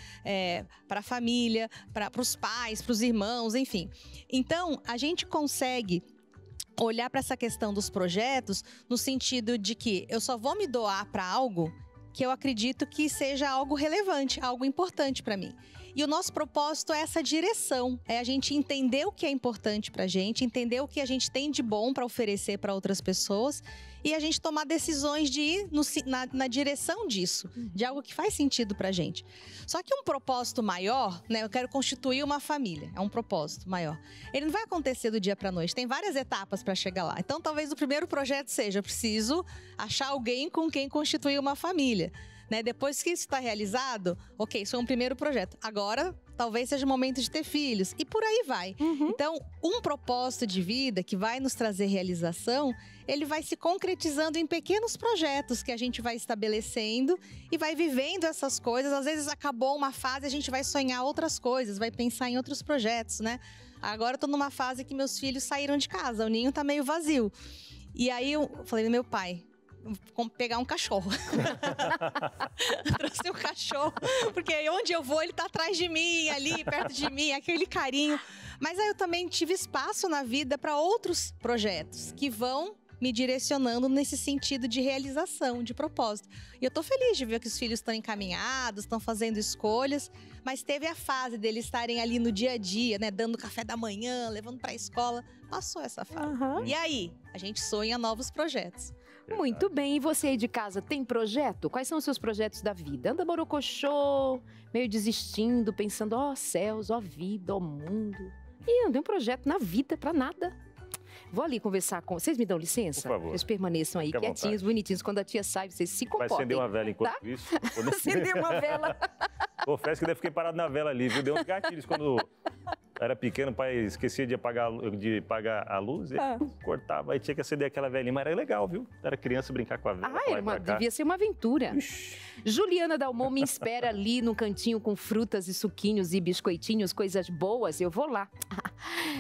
[SPEAKER 5] pra família, pros pais, pros irmãos, enfim. Então, a gente consegue olhar para essa questão dos projetos no sentido de que eu só vou me doar para algo que eu acredito que seja algo relevante, algo importante para mim. E o nosso propósito é essa direção, é a gente entender o que é importante pra gente, entender o que a gente tem de bom para oferecer para outras pessoas e a gente tomar decisões de ir na direção disso, de algo que faz sentido pra gente. Só que um propósito maior, né, eu quero constituir uma família, é um propósito maior. Ele não vai acontecer do dia pra noite, tem várias etapas para chegar lá. Então talvez o primeiro projeto seja, eu preciso achar alguém com quem constituir uma família. né? Depois que isso está realizado, ok, isso é um primeiro projeto. Agora, talvez seja o momento de ter filhos. E por aí vai. Então, um propósito de vida que vai nos trazer realização, ele vai se concretizando em pequenos projetos que a gente vai estabelecendo e vai vivendo essas coisas. Às vezes acabou uma fase, a gente vai sonhar outras coisas, vai pensar em outros projetos, né? Agora eu tô numa fase que meus filhos saíram de casa, o ninho tá meio vazio. E aí eu falei do meu pai, vou pegar um cachorro. Trouxe um cachorro, porque onde eu vou ele tá atrás de mim, ali perto de mim, aquele carinho. Mas aí eu também tive espaço na vida para outros projetos que vão me direcionando nesse sentido de realização, de propósito. E eu tô feliz de ver que os filhos estão encaminhados, estão fazendo escolhas, mas teve a fase deles estarem ali no dia a dia, né, dando café da manhã, levando para a escola. Passou essa fase. E aí, a gente sonha novos projetos.
[SPEAKER 1] Muito bem, e você aí de casa tem projeto? Quais são os seus projetos da vida? Anda borocochô, meio desistindo, pensando, ó céus, ó vida, ó mundo. E não tem um projeto na vida pra nada. Vou ali conversar com... Vocês me dão licença?
[SPEAKER 2] Por favor.
[SPEAKER 1] Vocês permaneçam aí,
[SPEAKER 2] Fique à
[SPEAKER 1] quietinhos,
[SPEAKER 2] vontade.
[SPEAKER 1] bonitinhos. Quando a tia sai, vocês se comportem.
[SPEAKER 2] Vai acender uma vela enquanto
[SPEAKER 1] tá?
[SPEAKER 2] isso?
[SPEAKER 1] Acender uma vela.
[SPEAKER 2] Confesso que ainda fiquei parado na vela ali, viu? Deu uns gatilhos quando era pequeno, o pai esquecia de apagar a luz, e cortava, aí tinha que acender aquela velinha, mas era legal, viu? Era criança brincar com a vela.
[SPEAKER 1] Devia ser uma aventura. Juliana Dalmon me espera ali no cantinho com frutas e suquinhos e biscoitinhos, coisas boas. Eu vou lá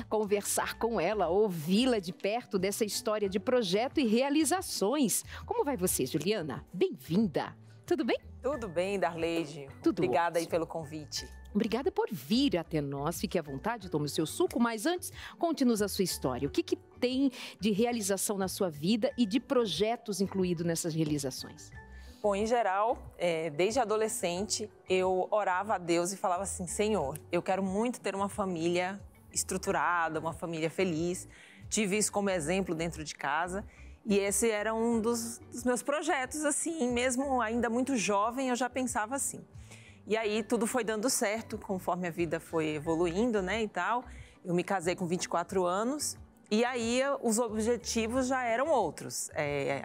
[SPEAKER 1] conversar com ela, ouvi-la de perto dessa história de projeto e realizações. Como vai você, Juliana? Bem-vinda. Tudo bem?
[SPEAKER 6] Tudo bem, Darleide.
[SPEAKER 1] Tudo
[SPEAKER 6] Obrigada
[SPEAKER 1] ótimo.
[SPEAKER 6] aí pelo convite.
[SPEAKER 1] Obrigada por vir até nós. Fique à vontade, tome o seu suco. Mas antes, conte-nos a sua história. O que tem de realização na sua vida e de projetos incluídos nessas realizações?
[SPEAKER 6] Bom, em geral, desde adolescente, eu orava a Deus e falava assim, Senhor, eu quero muito ter uma família estruturada, uma família feliz. Tive isso como exemplo dentro de casa. E esse era um dos meus projetos, assim, mesmo ainda muito jovem, eu já pensava assim. E aí tudo foi dando certo, conforme a vida foi evoluindo, né, e tal. Eu me casei com 24 anos e aí os objetivos já eram outros.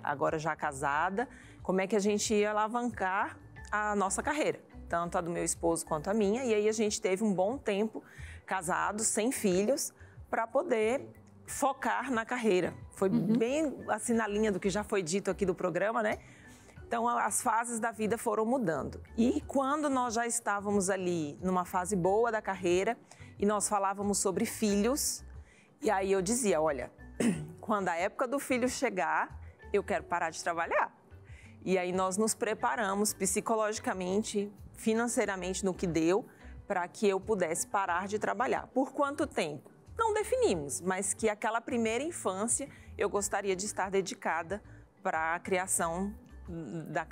[SPEAKER 6] Agora já casada, como é que a gente ia alavancar a nossa carreira, tanto a do meu esposo quanto a minha. E aí a gente teve um bom tempo casados, sem filhos, para poder focar na carreira. Foi bem assim na linha do que já foi dito aqui do programa, né? Então, as fases da vida foram mudando. E quando nós já estávamos ali numa fase boa da carreira e nós falávamos sobre filhos, e aí eu dizia, olha, quando a época do filho chegar, eu quero parar de trabalhar. E aí nós nos preparamos psicologicamente, financeiramente no que deu, para que eu pudesse parar de trabalhar. Por quanto tempo? Não definimos, mas que aquela primeira infância eu gostaria de estar dedicada para a criação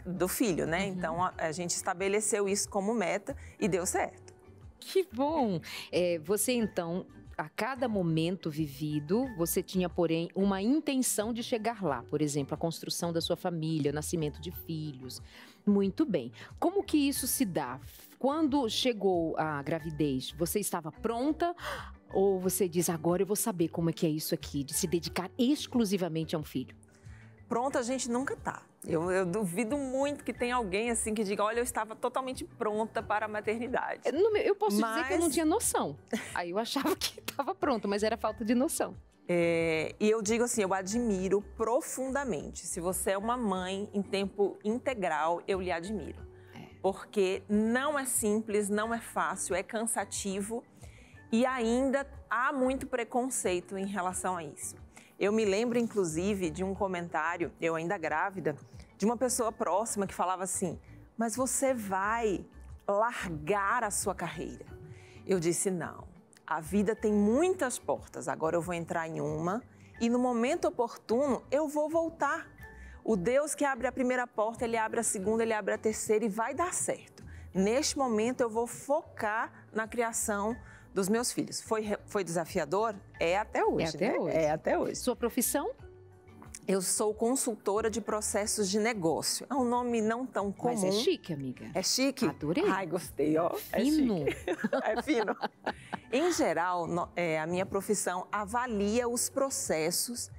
[SPEAKER 6] do filho, né? Então, a gente estabeleceu isso como meta e deu certo.
[SPEAKER 1] Que bom! Você, então, a cada momento vivido, você tinha, porém, uma intenção de chegar lá. Por exemplo, a construção da sua família, o nascimento de filhos. Muito bem. Como que isso se dá? Quando chegou a gravidez, você estava pronta? Ou você diz, agora eu vou saber como é que é isso aqui, de se dedicar exclusivamente a um filho?
[SPEAKER 6] Pronta a gente nunca tá. Eu duvido muito que tenha alguém assim que diga, olha, eu estava totalmente pronta para a maternidade.
[SPEAKER 1] Eu posso dizer que eu não tinha noção. Aí eu achava que estava pronto, mas era falta de noção.
[SPEAKER 6] E eu digo assim, eu admiro profundamente. Se você é uma mãe em tempo integral, eu lhe admiro. Porque não é simples, não é fácil, é cansativo. E ainda há muito preconceito em relação a isso. Eu me lembro, inclusive, de um comentário, eu ainda grávida, de uma pessoa próxima que falava assim, mas você vai largar a sua carreira? Eu disse, não, a vida tem muitas portas, agora eu vou entrar em uma e no momento oportuno eu vou voltar. O Deus que abre a primeira porta, Ele abre a segunda, Ele abre a terceira e vai dar certo. Neste momento eu vou focar na criação dos meus filhos. Foi desafiador? É até hoje. É até hoje.
[SPEAKER 1] Sua profissão?
[SPEAKER 6] Eu sou consultora de processos de negócio. É um nome não tão comum.
[SPEAKER 1] Mas é chique, amiga.
[SPEAKER 6] É chique?
[SPEAKER 1] Adorei.
[SPEAKER 6] Ai, gostei, ó.
[SPEAKER 1] Fino.
[SPEAKER 6] É chique. É fino. Em geral, a minha profissão avalia os processos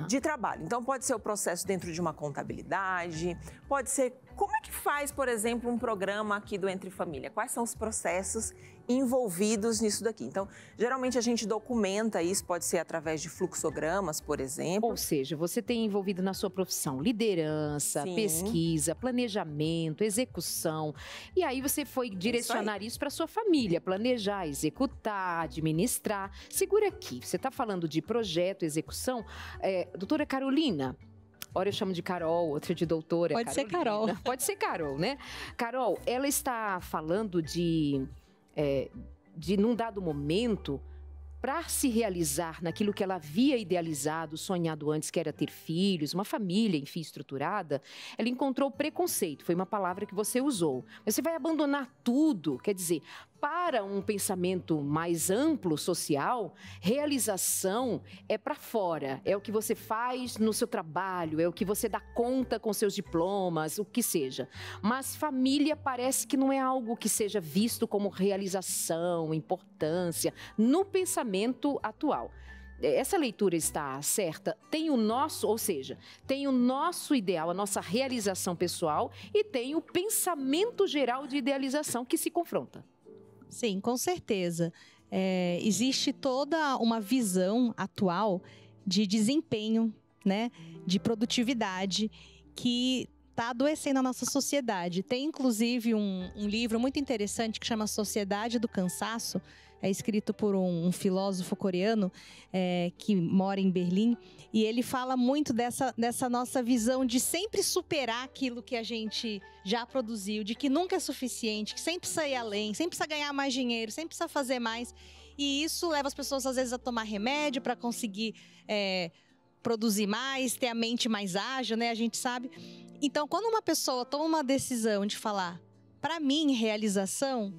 [SPEAKER 6] de trabalho. Então, pode ser o processo dentro de uma contabilidade, pode ser como é é que faz, por exemplo, um programa aqui do Entre Família? Quais são os processos envolvidos nisso daqui? Então, geralmente a gente documenta isso, pode ser através de fluxogramas, por exemplo.
[SPEAKER 1] Ou seja, você tem envolvido na sua profissão liderança,
[SPEAKER 6] Sim.
[SPEAKER 1] pesquisa, planejamento, execução. E aí você foi direcionar isso para sua família, planejar, executar, administrar. Segura aqui, você está falando de projeto, execução. Doutora Carolina, ora eu chamo de Carol, outra de doutora.
[SPEAKER 5] Pode ser Carol.
[SPEAKER 1] Pode ser Carol, né? Carol, ela está falando de num dado momento, para se realizar naquilo que ela havia idealizado, sonhado antes, que era ter filhos, uma família, enfim, estruturada, ela encontrou preconceito, foi uma palavra que você usou. Mas você vai abandonar tudo, quer dizer, para um pensamento mais amplo, social, realização é para fora, é o que você faz no seu trabalho, é o que você dá conta com seus diplomas, o que seja. Mas família parece que não é algo que seja visto como realização, importância, no pensamento atual. Essa leitura está certa? Tem o nosso, ou seja, tem o nosso ideal, a nossa realização pessoal e tem o pensamento geral de idealização que se confronta.
[SPEAKER 5] Sim, com certeza. Existe toda uma visão atual de desempenho, né, de produtividade que está adoecendo a nossa sociedade. Tem, inclusive, um livro muito interessante que chama Sociedade do Cansaço, escrito por um filósofo coreano que mora em Berlim, e ele fala muito dessa nossa visão de sempre superar aquilo que a gente já produziu, de que nunca é suficiente, que sempre precisa ir além, sempre precisa ganhar mais dinheiro, sempre precisa fazer mais. E isso leva as pessoas, às vezes, a tomar remédio para conseguir produzir mais, ter a mente mais ágil, né? A gente sabe. Então, quando uma pessoa toma uma decisão de falar, para mim, realização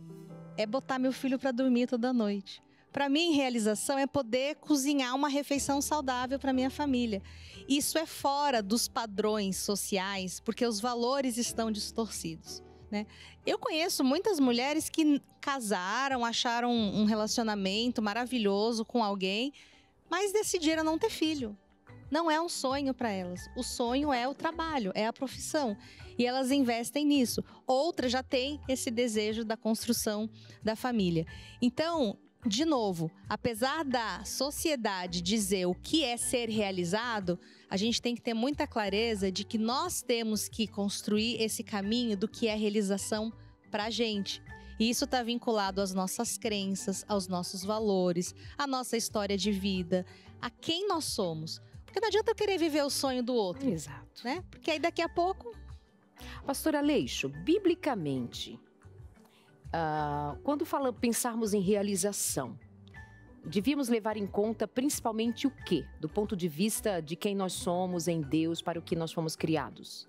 [SPEAKER 5] é botar meu filho para dormir toda noite. Para mim, realização é poder cozinhar uma refeição saudável para minha família. Isso é fora dos padrões sociais, porque os valores estão distorcidos, né? Eu conheço muitas mulheres que casaram, acharam um relacionamento maravilhoso com alguém, mas decidiram não ter filho. Não é um sonho para elas. O sonho é o trabalho, é a profissão. E elas investem nisso. Outras já têm esse desejo da construção da família. Então, de novo, apesar da sociedade dizer o que é ser realizado, a gente tem que ter muita clareza de que nós temos que construir esse caminho do que é realização para a gente. E isso está vinculado às nossas crenças, aos nossos valores, à nossa história de vida, a quem nós somos. Porque não adianta eu querer viver o sonho do outro.
[SPEAKER 1] Exato.
[SPEAKER 5] Né? Porque aí daqui a pouco...
[SPEAKER 1] Pastora Aleixo, biblicamente, quando pensarmos em realização, devíamos levar em conta principalmente o quê? Do ponto de vista de quem nós somos em Deus, para o que nós fomos criados.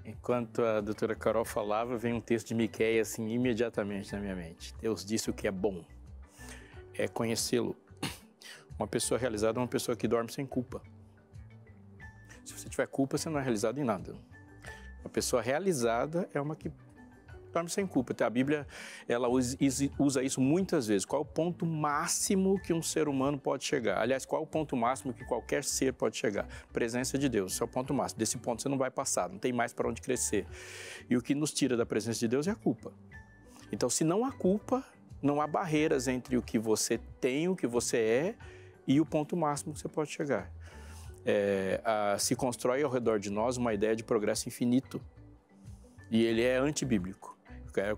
[SPEAKER 3] Enquanto a doutora Carol falava, vem um texto de Miqueias assim, imediatamente na minha mente. Deus disse o que é bom, é conhecê-lo. Uma pessoa realizada é uma pessoa que dorme sem culpa. Se você tiver culpa, você não é realizado em nada. Uma pessoa realizada é uma que dorme sem culpa. A Bíblia ela usa isso muitas vezes. Qual é o ponto máximo que um ser humano pode chegar? Aliás, qual é o ponto máximo que qualquer ser pode chegar? Presença de Deus, esse é o ponto máximo. Desse ponto você não vai passar, não tem mais para onde crescer. E o que nos tira da presença de Deus é a culpa. Então, se não há culpa, não há barreiras entre o que você tem, o que você é e o ponto máximo que você pode chegar. Se constrói ao redor de nós uma ideia de progresso infinito. E ele é antibíblico,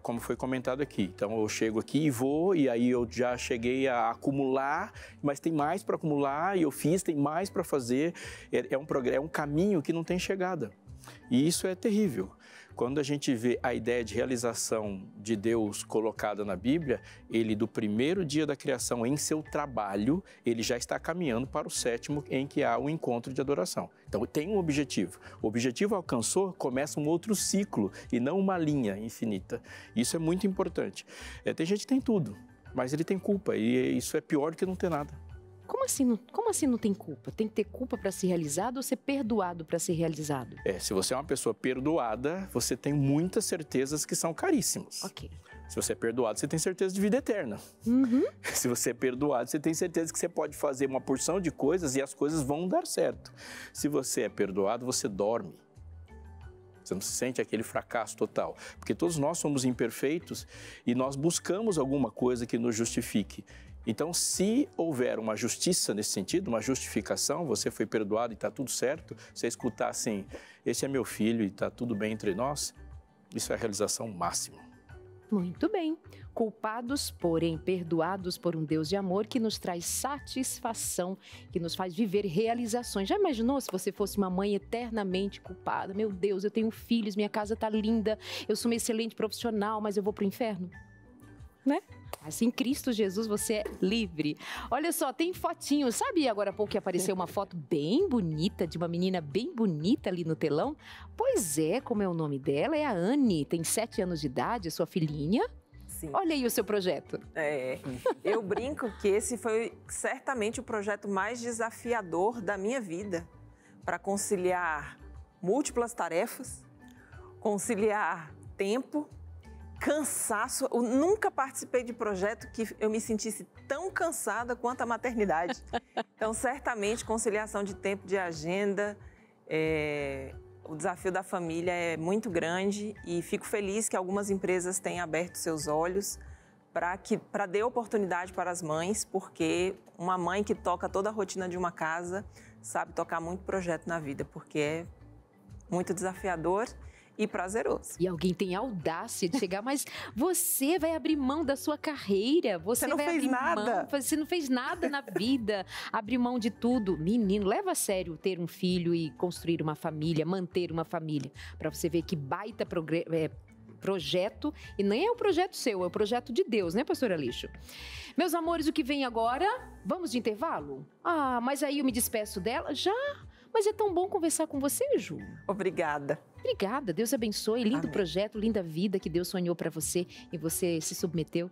[SPEAKER 3] como foi comentado aqui. Então eu chego aqui e vou, e aí eu já cheguei a acumular, mas tem mais para acumular, e eu fiz, tem mais para fazer. É um caminho que não tem chegada. E isso é terrível. Quando a gente vê a ideia de realização de Deus colocada na Bíblia, ele do primeiro dia da criação em seu trabalho, ele já está caminhando para o sétimo em que há um encontro de adoração. Então tem um objetivo. O objetivo alcançou, começa um outro ciclo e não uma linha infinita. Isso é muito importante. Tem gente que tem tudo, mas ele tem culpa e isso é pior do que não ter nada.
[SPEAKER 1] Como assim não tem culpa? Tem que ter culpa para ser realizado ou ser perdoado para ser realizado?
[SPEAKER 3] Se você é uma pessoa perdoada, você tem muitas certezas que são caríssimas.
[SPEAKER 1] Ok.
[SPEAKER 3] Se você é perdoado, você tem certeza de vida eterna.
[SPEAKER 1] Uhum.
[SPEAKER 3] Se você é perdoado, você tem certeza que você pode fazer uma porção de coisas e as coisas vão dar certo. Se você é perdoado, você dorme. Você não se sente aquele fracasso total. Porque todos nós somos imperfeitos e nós buscamos alguma coisa que nos justifique. Então, se houver uma justiça nesse sentido, uma justificação, você foi perdoado e está tudo certo, você escutar assim, esse é meu filho e está tudo bem entre nós, isso é a realização máxima.
[SPEAKER 1] Muito bem. Culpados, porém perdoados por um Deus de amor que nos traz satisfação, que nos faz viver realizações. Já imaginou se você fosse uma mãe eternamente culpada? Meu Deus, eu tenho filhos, minha casa tá linda, eu sou uma excelente profissional, mas eu vou pro inferno? Né? Assim, em Cristo Jesus você é livre. Olha só, tem fotinho. Sabe agora há pouco que apareceu uma foto bem bonita de uma menina bem bonita ali no telão? Pois é, como é o nome dela? É a Anne, tem 7 anos de idade, é sua filhinha.
[SPEAKER 6] Sim.
[SPEAKER 1] Olha aí o seu projeto.
[SPEAKER 6] Eu brinco que esse foi certamente o projeto mais desafiador da minha vida, para conciliar múltiplas tarefas, conciliar tempo, cansaço. Eu nunca participei de projeto que eu me sentisse tão cansada quanto a maternidade. Então, certamente, conciliação de tempo, de agenda, o desafio da família é muito grande e fico feliz que algumas empresas tenham aberto seus olhos para dar oportunidade para as mães, porque uma mãe que toca toda a rotina de uma casa sabe tocar muito projeto na vida, porque é muito desafiador e prazeroso.
[SPEAKER 1] E alguém tem a audácia de chegar, mas você vai abrir mão da sua carreira, você
[SPEAKER 6] não
[SPEAKER 1] vai
[SPEAKER 6] fez
[SPEAKER 1] abrir
[SPEAKER 6] nada.
[SPEAKER 1] Você não fez nada na vida, abrir mão de tudo. Menino, leva a sério ter um filho e construir uma família, manter uma família, para você ver que baita projeto, e nem é o projeto seu, é o projeto de Deus, né, pastora Lixo? Meus amores, o que vem agora? Vamos de intervalo? Ah, mas aí eu me despeço dela? Já? Mas é tão bom conversar com você, Ju.
[SPEAKER 6] Obrigada.
[SPEAKER 1] Obrigada, Deus abençoe. Lindo
[SPEAKER 6] Amém.
[SPEAKER 1] Projeto, linda vida que Deus sonhou para você e você se submeteu.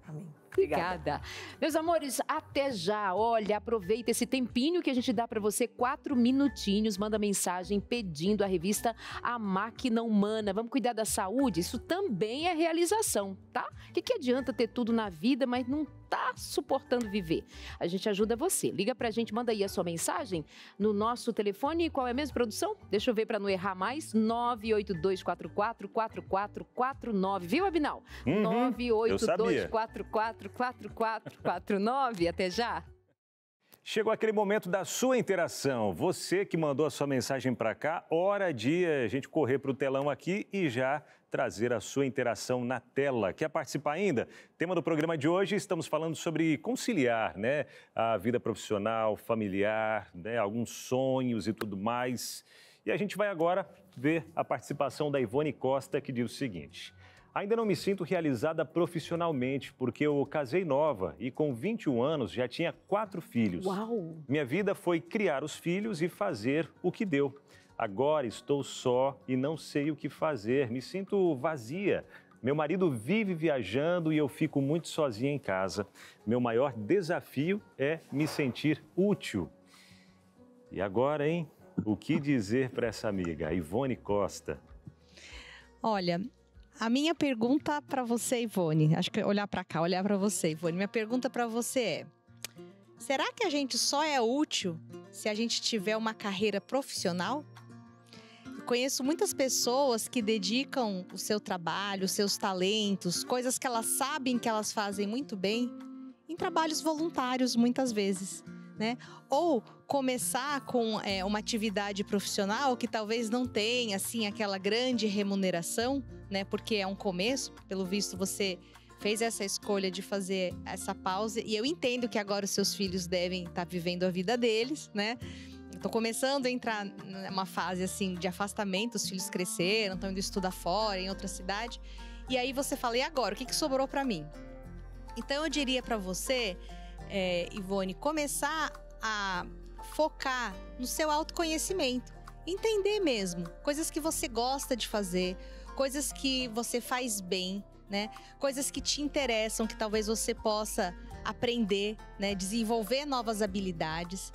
[SPEAKER 6] Amém.
[SPEAKER 1] Obrigada. Meus amores, até já. Olha, aproveita esse tempinho que a gente dá para você, 4 minutinhos, manda mensagem pedindo a revista A Máquina Humana. Vamos cuidar da saúde? Isso também é realização, tá? O que adianta ter tudo na vida, mas não tá suportando viver? A gente ajuda você. Liga pra gente, manda aí a sua mensagem no nosso telefone. Qual é mesmo, produção? Deixa eu ver para não errar mais. 982444449. Viu, Abinal? 982444449. Até já.
[SPEAKER 2] Chegou aquele momento da sua interação. Você que mandou a sua mensagem para cá, hora de a gente correr para o telão aqui e já trazer a sua interação na tela. Quer participar ainda? Tema do programa de hoje, estamos falando sobre conciliar, né? A vida profissional, familiar, né? Alguns sonhos e tudo mais. E a gente vai agora ver a participação da Ivone Costa, que diz o seguinte: ainda não me sinto realizada profissionalmente, porque eu casei nova e com 21 anos já tinha 4 filhos.
[SPEAKER 1] Uau!
[SPEAKER 2] Minha vida foi criar os filhos e fazer o que deu. Agora estou só e não sei o que fazer, me sinto vazia. Meu marido vive viajando e eu fico muito sozinha em casa. Meu maior desafio é me sentir útil. E agora, hein? O que dizer para essa amiga, Ivone Costa?
[SPEAKER 5] Olha, a minha pergunta para você, Ivone, acho que olhar para cá, olhar para você, Ivone, minha pergunta para você é: será que a gente só é útil se a gente tiver uma carreira profissional? Eu conheço muitas pessoas que dedicam o seu trabalho, os seus talentos, coisas que elas sabem que elas fazem muito bem, em trabalhos voluntários, muitas vezes, né? Ou começar com uma atividade profissional que talvez não tenha, assim, aquela grande remuneração, né? Porque é um começo, pelo visto você fez essa escolha de fazer essa pausa, e eu entendo que agora os seus filhos devem estar vivendo a vida deles, né? Estou começando a entrar numa fase assim de afastamento, os filhos cresceram, estão indo estudar fora, em outra cidade. E aí você fala, e agora? O que sobrou para mim? Então eu diria para você, Ivone, começar a focar no seu autoconhecimento. Entender mesmo, coisas que você gosta de fazer, coisas que você faz bem, né? Coisas que te interessam, que talvez você possa aprender, né? Desenvolver novas habilidades.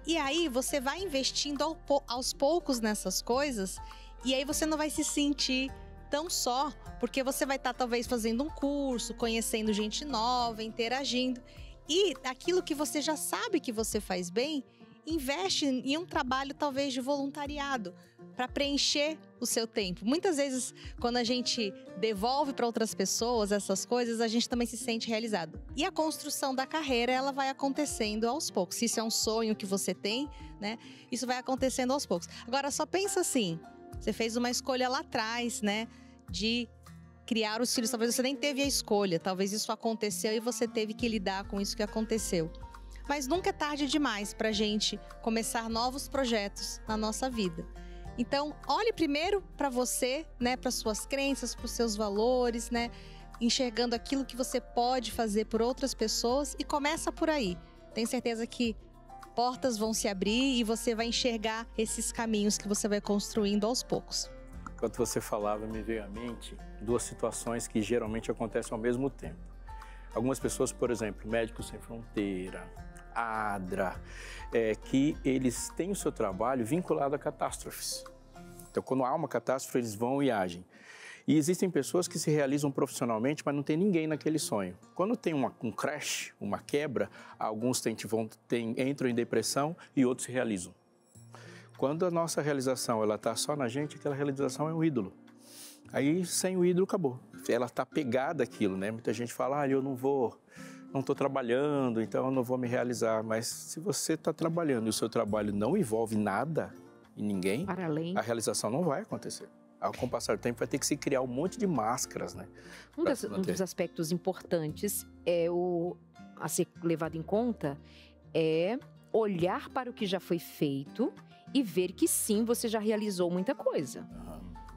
[SPEAKER 5] E aí você vai investindo aos poucos nessas coisas, e aí você não vai se sentir tão só, porque você vai estar talvez fazendo um curso, conhecendo gente nova, interagindo. E aquilo que você já sabe que você faz bem, investe em um trabalho talvez de voluntariado para preencher o seu tempo. Muitas vezes, quando a gente devolve para outras pessoas essas coisas, a gente também se sente realizado. E a construção da carreira, ela vai acontecendo aos poucos. Se isso é um sonho que você tem, né? Isso vai acontecendo aos poucos. Agora, só pensa assim, você fez uma escolha lá atrás, né? De criar os filhos. Talvez você nem teve a escolha, talvez isso aconteceu e você teve que lidar com isso que aconteceu. Mas nunca é tarde demais para a gente começar novos projetos na nossa vida. Então, olhe primeiro para você, né, para suas crenças, para os seus valores, né, enxergando aquilo que você pode fazer por outras pessoas e começa por aí. Tenho certeza que portas vão se abrir e você vai enxergar esses caminhos que você vai construindo aos poucos.
[SPEAKER 3] Enquanto você falava, me veio à mente duas situações que geralmente acontecem ao mesmo tempo. Algumas pessoas, por exemplo, Médicos Sem Fronteira, ADRA, que eles têm o seu trabalho vinculado a catástrofes. Então, quando há uma catástrofe, eles vão e agem. E existem pessoas que se realizam profissionalmente, mas não tem ninguém naquele sonho. Quando tem um crash, uma quebra, alguns entram em depressão e outros se realizam. Quando a nossa realização está só na gente, aquela realização é um ídolo. Aí, sem o ídolo, acabou. Ela está pegada àquilo, né? Muita gente fala, eu não estou trabalhando, então eu não vou me realizar. Mas se você está trabalhando e o seu trabalho não envolve nada e ninguém, a realização não vai acontecer. Com o passar do tempo, vai ter que se criar um monte de máscaras, né?
[SPEAKER 1] Um dos aspectos importantes a ser levado em conta é olhar para o que já foi feito e ver que sim, você já realizou muita coisa.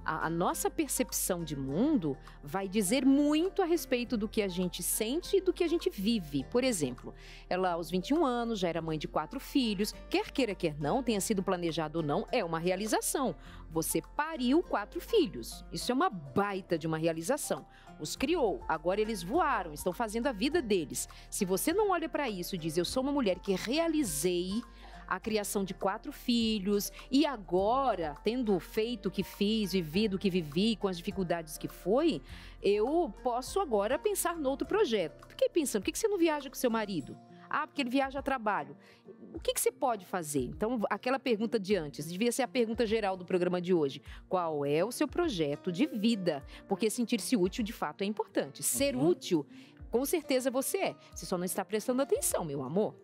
[SPEAKER 1] A nossa percepção de mundo vai dizer muito a respeito do que a gente sente e do que a gente vive. Por exemplo, ela aos 21 anos já era mãe de 4 filhos, quer queira, quer não, tenha sido planejado ou não, é uma realização. Você pariu 4 filhos, isso é uma baita de uma realização. Os criou, agora eles voaram, estão fazendo a vida deles. Se você não olha para isso e diz, eu sou uma mulher que realizei a criação de 4 filhos e agora, tendo feito o que fiz, vivido o que vivi, com as dificuldades que foi, eu posso agora pensar no outro projeto. Fiquei pensando, por que você não viaja com seu marido? Porque ele viaja a trabalho. O que você pode fazer? Então, aquela pergunta de antes, devia ser a pergunta geral do programa de hoje. Qual é o seu projeto de vida? Porque sentir-se útil, de fato, é importante. Ser útil, com certeza você é. Você só não está prestando atenção, meu amor.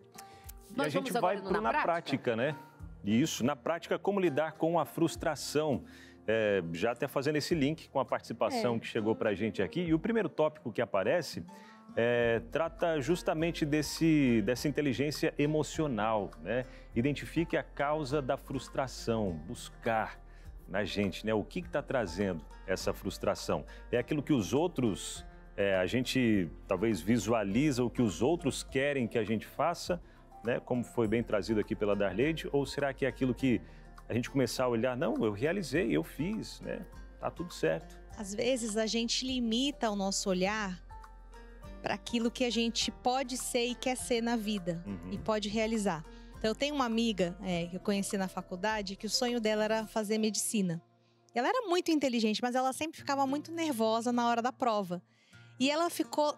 [SPEAKER 2] E a gente vai na prática, né? Isso, na prática, como lidar com a frustração. Já até fazendo esse link com a participação que chegou para a gente aqui. E o primeiro tópico que aparece trata justamente dessa inteligência emocional, né? Identifique a causa da frustração, buscar na gente, né? O que está trazendo essa frustração? É aquilo que os outros, a gente talvez visualiza o que os outros querem que a gente faça, né, como foi bem trazido aqui pela Darleide, ou será que é aquilo que a gente começar a olhar, não, eu realizei, eu fiz, né, tá tudo certo.
[SPEAKER 5] Às vezes a gente limita o nosso olhar para aquilo que a gente pode ser e quer ser na vida e pode realizar. Então eu tenho uma amiga que eu conheci na faculdade que o sonho dela era fazer medicina. Ela era muito inteligente, mas ela sempre ficava muito nervosa na hora da prova. E ela ficou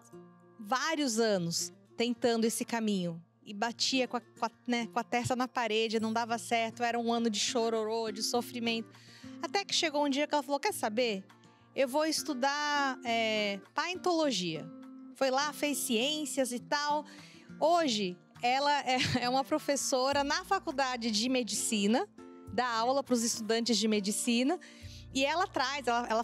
[SPEAKER 5] vários anos tentando esse caminho. E batia com a testa na parede, não dava certo, era um ano de chororô, de sofrimento. Até que chegou um dia que ela falou, quer saber? Eu vou estudar paentologia. Foi lá, fez ciências e tal. Hoje, ela é uma professora na faculdade de medicina, dá aula para os estudantes de medicina. E ela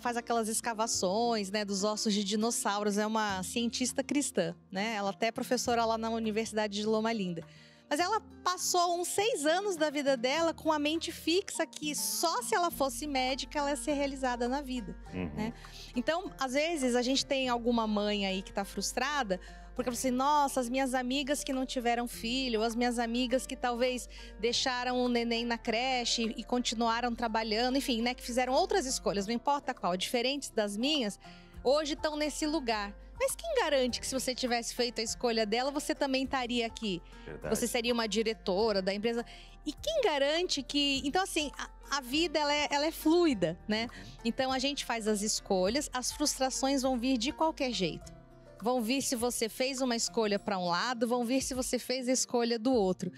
[SPEAKER 5] faz aquelas escavações, né, dos ossos de dinossauros, é uma cientista cristã, né? Ela até é professora lá na Universidade de Loma Linda. Mas ela passou uns 6 anos da vida dela com a mente fixa que só se ela fosse médica ela ia ser realizada na vida, né? Então, às vezes, a gente tem alguma mãe aí que tá frustrada porque assim, nossa, as minhas amigas que não tiveram filho, as minhas amigas que talvez deixaram o neném na creche e continuaram trabalhando, enfim, né, que fizeram outras escolhas, não importa qual, diferentes das minhas, hoje estão nesse lugar. Mas quem garante que se você tivesse feito a escolha dela, você também estaria aqui? Verdade. Você seria uma diretora da empresa. E quem garante que... Então, assim, a vida, ela é fluida, né? Então, a gente faz as escolhas, as frustrações vão vir de qualquer jeito. Vão vir se você fez uma escolha para um lado, vão vir se você fez a escolha do outro.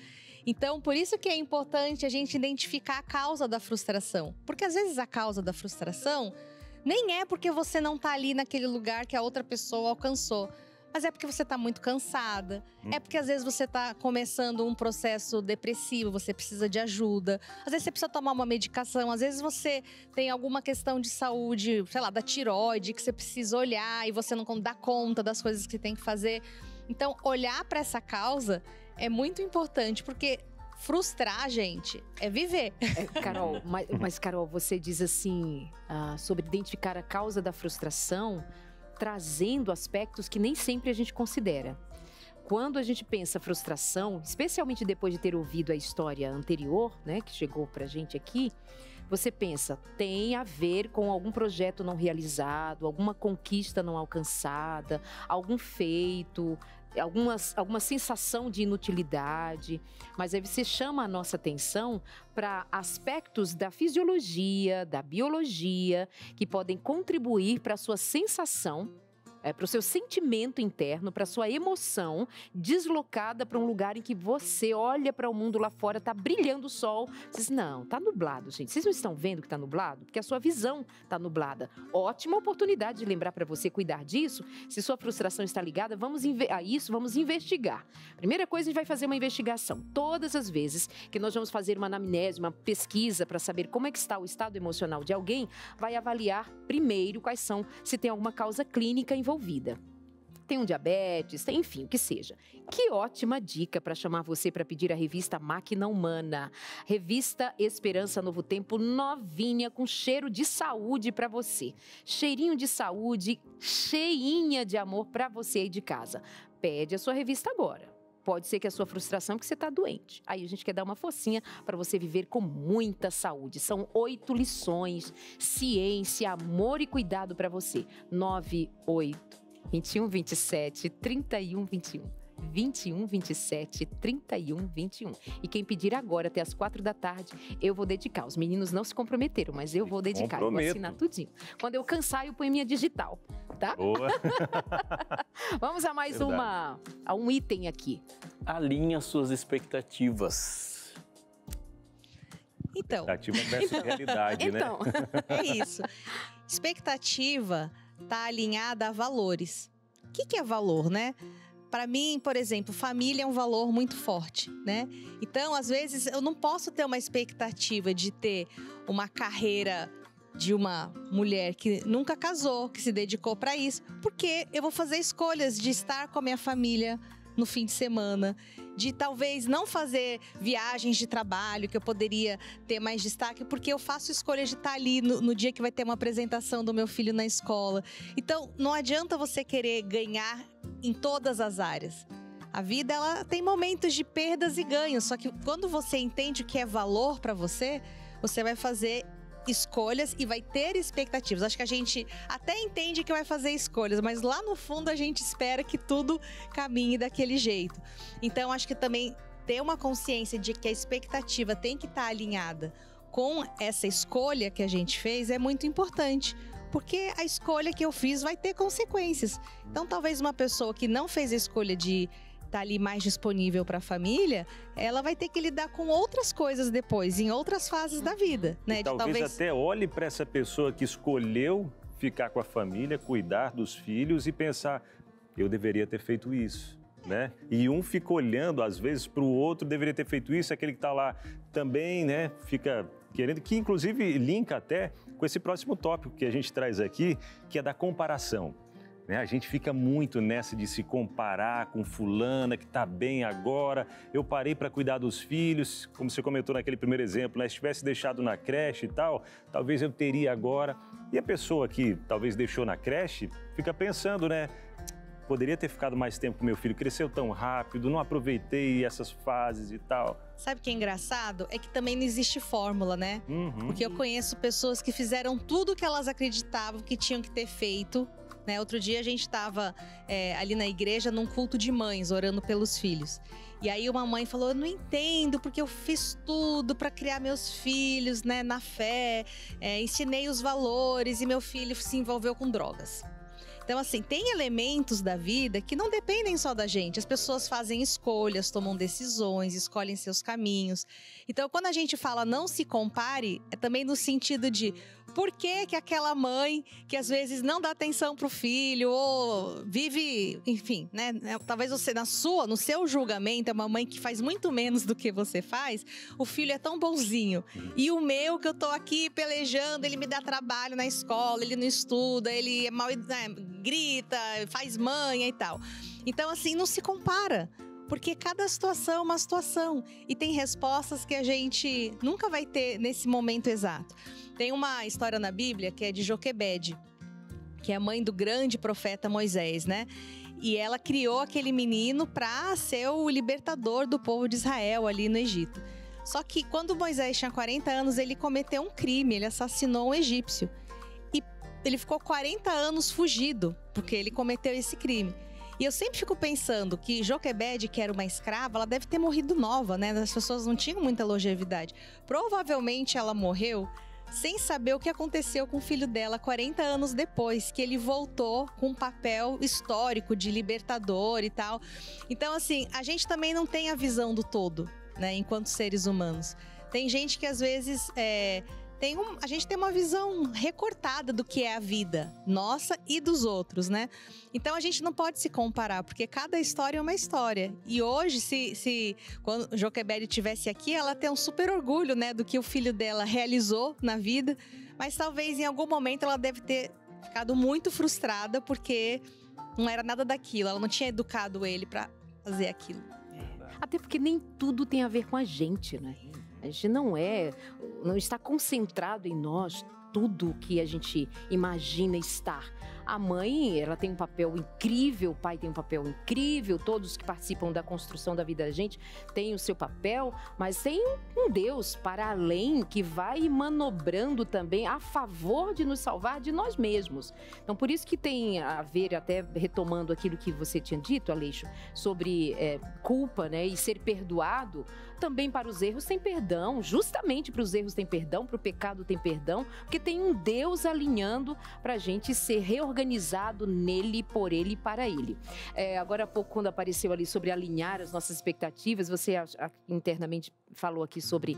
[SPEAKER 5] Então, por isso que é importante a gente identificar a causa da frustração. Porque às vezes a causa da frustração nem é porque você não está ali naquele lugar que a outra pessoa alcançou. Mas é porque você está muito cansada. É porque às vezes você está começando um processo depressivo, você precisa de ajuda. Às vezes você precisa tomar uma medicação. Às vezes você tem alguma questão de saúde, sei lá, da tireoide, que você precisa olhar e você não dá conta das coisas que tem que fazer. Então, olhar para essa causa é muito importante, porque frustrar, gente, é viver.
[SPEAKER 1] Carol, mas Carol, você diz assim, sobre identificar a causa da frustração, trazendo aspectos que nem sempre a gente considera. Quando a gente pensa frustração, especialmente depois de ter ouvido a história anterior, né, que chegou pra gente aqui, você pensa, tem a ver com algum projeto não realizado, alguma conquista não alcançada, algum feito, alguma sensação de inutilidade. Mas aí você chama a nossa atenção para aspectos da fisiologia, da biologia, que podem contribuir para a sua sensação, para o seu sentimento interno, para a sua emoção deslocada para um lugar em que você olha para o mundo lá fora, está brilhando o sol. Você diz, não, está nublado, gente. Vocês não estão vendo que está nublado? Porque a sua visão está nublada. Ótima oportunidade de lembrar para você cuidar disso. Se sua frustração está ligada, vamos investigar. Primeira coisa, a gente vai fazer uma investigação. Todas as vezes que nós vamos fazer uma anamnese, uma pesquisa para saber como é que está o estado emocional de alguém, vai avaliar primeiro se tem alguma causa clínica envolvida. Tem um diabetes, enfim, o que seja. Que ótima dica para chamar você para pedir a revista Máquina Humana. Revista Esperança Novo Tempo, novinha, com cheiro de saúde para você. Cheirinho de saúde, cheinha de amor para você aí de casa. Pede a sua revista agora. Pode ser que a sua frustração é porque você está doente. Aí a gente quer dar uma forcinha para você viver com muita saúde. São 8 lições, ciência, amor e cuidado para você. 98-21-27-31-21. 21-27-31-21. E quem pedir agora até as 4 da tarde, eu vou dedicar. Os meninos não se comprometeram, mas eu vou dedicar. Eu vou assinar tudinho. Quando eu cansar, eu ponho minha digital, tá?
[SPEAKER 2] Boa.
[SPEAKER 1] Vamos a mais um item aqui.
[SPEAKER 3] Alinha suas expectativas.
[SPEAKER 5] Então,
[SPEAKER 2] Expectativa dessa realidade, né?
[SPEAKER 1] Então,
[SPEAKER 5] é isso. Expectativa está alinhada a valores. O que é valor, né? Para mim, por exemplo, família é um valor muito forte, né? Então, às vezes, eu não posso ter uma expectativa de ter uma carreira de uma mulher que nunca casou, que se dedicou para isso, porque eu vou fazer escolhas de estar com a minha família no fim de semana, de talvez não fazer viagens de trabalho, que eu poderia ter mais destaque, porque eu faço escolha de estar ali no dia que vai ter uma apresentação do meu filho na escola. Então, não adianta você querer ganhar em todas as áreas. A vida, ela tem momentos de perdas e ganhos, só que quando você entende o que é valor para você, você vai fazer escolhas e vai ter expectativas. Acho que a gente até entende que vai fazer escolhas, mas lá no fundo a gente espera que tudo caminhe daquele jeito. Então, acho que também ter uma consciência de que a expectativa tem que estar alinhada com essa escolha que a gente fez é muito importante. Porque a escolha que eu fiz vai ter consequências. Então, talvez uma pessoa que não fez a escolha de estar ali mais disponível para a família, ela vai ter que lidar com outras coisas depois, em outras fases da vida, né?
[SPEAKER 2] E talvez até olhe para essa pessoa que escolheu ficar com a família, cuidar dos filhos e pensar, eu deveria ter feito isso, né? E um fica olhando, às vezes, para o outro, deveria ter feito isso, aquele que está lá também, né? Fica querendo, que inclusive linka até com esse próximo tópico que a gente traz aqui, que é da comparação. A gente fica muito nessa de se comparar com fulana que está bem agora. Eu parei para cuidar dos filhos, como você comentou naquele primeiro exemplo, né? Se tivesse deixado na creche e tal, talvez eu teria agora. E a pessoa que talvez deixou na creche fica pensando, né? Poderia ter ficado mais tempo com meu filho, cresceu tão rápido, não aproveitei essas fases e tal.
[SPEAKER 5] Sabe o que é engraçado? É que também não existe fórmula, né?
[SPEAKER 2] Uhum.
[SPEAKER 5] Porque eu conheço pessoas que fizeram tudo o que elas acreditavam que tinham que ter feito, né? Outro dia a gente estava ali na igreja num culto de mães, orando pelos filhos. E aí uma mãe falou, eu não entendo, porque eu fiz tudo para criar meus filhos, né, na fé, ensinei os valores e meu filho se envolveu com drogas. Então, assim, tem elementos da vida que não dependem só da gente. As pessoas fazem escolhas, tomam decisões, escolhem seus caminhos. Então, quando a gente fala não se compare, é também no sentido de por que que aquela mãe que às vezes não dá atenção pro filho ou vive, enfim, né? Talvez você no seu julgamento é uma mãe que faz muito menos do que você faz, o filho é tão bonzinho. E o meu que eu tô aqui pelejando, ele me dá trabalho na escola, ele não estuda, ele é mal, né, grita, faz manha e tal. Então, assim, não se compara. Porque cada situação é uma situação. E tem respostas que a gente nunca vai ter nesse momento exato. Tem uma história na Bíblia que é de Joquebede, que é a mãe do grande profeta Moisés, né? E ela criou aquele menino para ser o libertador do povo de Israel ali no Egito. Só que quando Moisés tinha 40 anos, ele cometeu um crime, ele assassinou um egípcio. E ele ficou 40 anos fugido, porque ele cometeu esse crime. E eu sempre fico pensando que Joquebede, que era uma escrava, ela deve ter morrido nova, né? As pessoas não tinham muita longevidade. Provavelmente ela morreu sem saber o que aconteceu com o filho dela 40 anos depois, que ele voltou com um papel histórico de libertador e tal. Então, assim, a gente também não tem a visão do todo, né? Enquanto seres humanos. Tem gente que às vezes a gente tem uma visão recortada do que é a vida nossa e dos outros, né? Então a gente não pode se comparar, porque cada história é uma história. E hoje, se quando Joquebede estivesse aqui, ela tem um super orgulho, né, do que o filho dela realizou na vida. Mas talvez em algum momento ela deve ter ficado muito frustrada, porque não era nada daquilo. Ela não tinha educado ele para fazer aquilo.
[SPEAKER 1] Até porque nem tudo tem a ver com a gente, né? A gente não está concentrado em nós tudo o que a gente imagina estar. A mãe, ela tem um papel incrível, o pai tem um papel incrível, todos que participam da construção da vida da gente têm o seu papel, mas tem um Deus para além que vai manobrando também a favor de nos salvar de nós mesmos. Então, por isso que tem a ver, até retomando aquilo que você tinha dito, Aleixo, sobre culpa, né, e ser perdoado. Também para os erros tem perdão, justamente para os erros tem perdão, para o pecado tem perdão, porque tem um Deus alinhando para a gente ser reorganizado nele, por ele e para ele. Agora há pouco, quando apareceu ali sobre alinhar as nossas expectativas, você internamente falou aqui sobre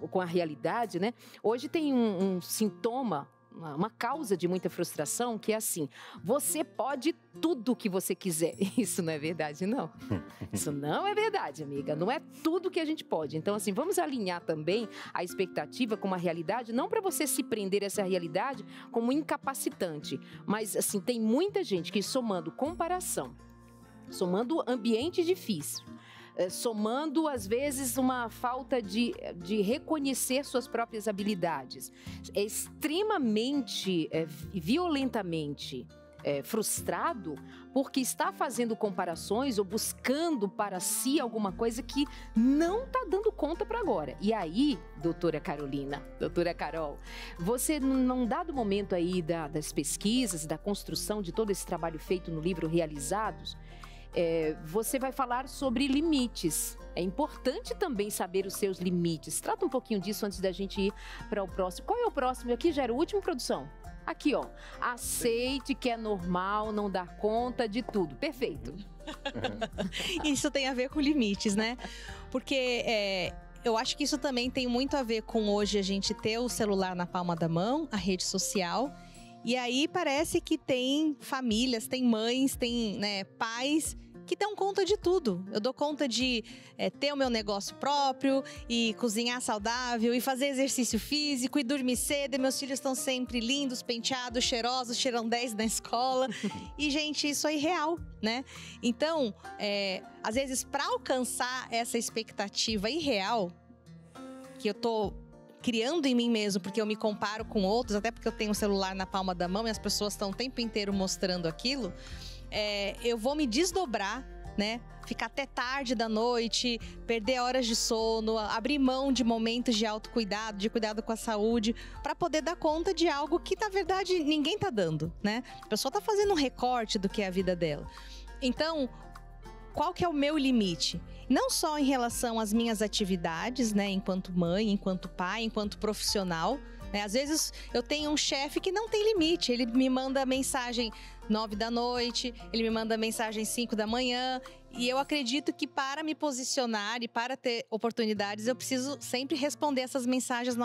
[SPEAKER 1] com a realidade, né? Hoje tem um sintoma, uma causa de muita frustração, que é assim: você pode tudo o que você quiser. Isso não é verdade, não. Isso não é verdade, amiga. Não é tudo que a gente pode. Então, assim, vamos alinhar também a expectativa com a realidade, não para você se prender a essa realidade como incapacitante, mas, assim, tem muita gente que, somando comparação, somando ambiente difícil, somando, às vezes, uma falta de reconhecer suas próprias habilidades, extremamente, violentamente frustrado porque está fazendo comparações ou buscando para si alguma coisa que não está dando conta para agora. E aí, doutora Carolina, doutora Carol, você, num dado momento aí das pesquisas, da construção de todo esse trabalho feito no livro Realizados, você vai falar sobre limites. É importante também saber os seus limites. Trata um pouquinho disso antes da gente ir para o próximo. Qual é o próximo aqui? Já era o último, produção? Aqui, ó. Aceite que é normal não dar conta de tudo. Perfeito.
[SPEAKER 5] Isso tem a ver com limites, né? Porque eu acho que isso também tem muito a ver com hoje a gente ter o celular na palma da mão, a rede social. E aí parece que tem famílias, tem mães, tem, né, pais que dão conta de tudo. Eu dou conta de ter o meu negócio próprio e cozinhar saudável e fazer exercício físico e dormir cedo. E meus filhos estão sempre lindos, penteados, cheirosos, cheiram 10 na escola. E, gente, isso é irreal, né? Então, às vezes, para alcançar essa expectativa irreal que eu tô criando em mim mesmo, porque eu me comparo com outros, até porque eu tenho um celular na palma da mão e as pessoas estão o tempo inteiro mostrando aquilo, eu vou me desdobrar, né? Ficar até tarde da noite, perder horas de sono, abrir mão de momentos de autocuidado, de cuidado com a saúde, para poder dar conta de algo que, na verdade, ninguém tá dando, né? A pessoa tá fazendo um recorte do que é a vida dela. Então, qual que é o meu limite? Não só em relação às minhas atividades, né, enquanto mãe, enquanto pai, enquanto profissional, né? Às vezes eu tenho um chefe que não tem limite, ele me manda mensagem 9 da noite, ele me manda mensagem 5 da manhã, e eu acredito que para me posicionar e para ter oportunidades, eu preciso sempre responder essas mensagens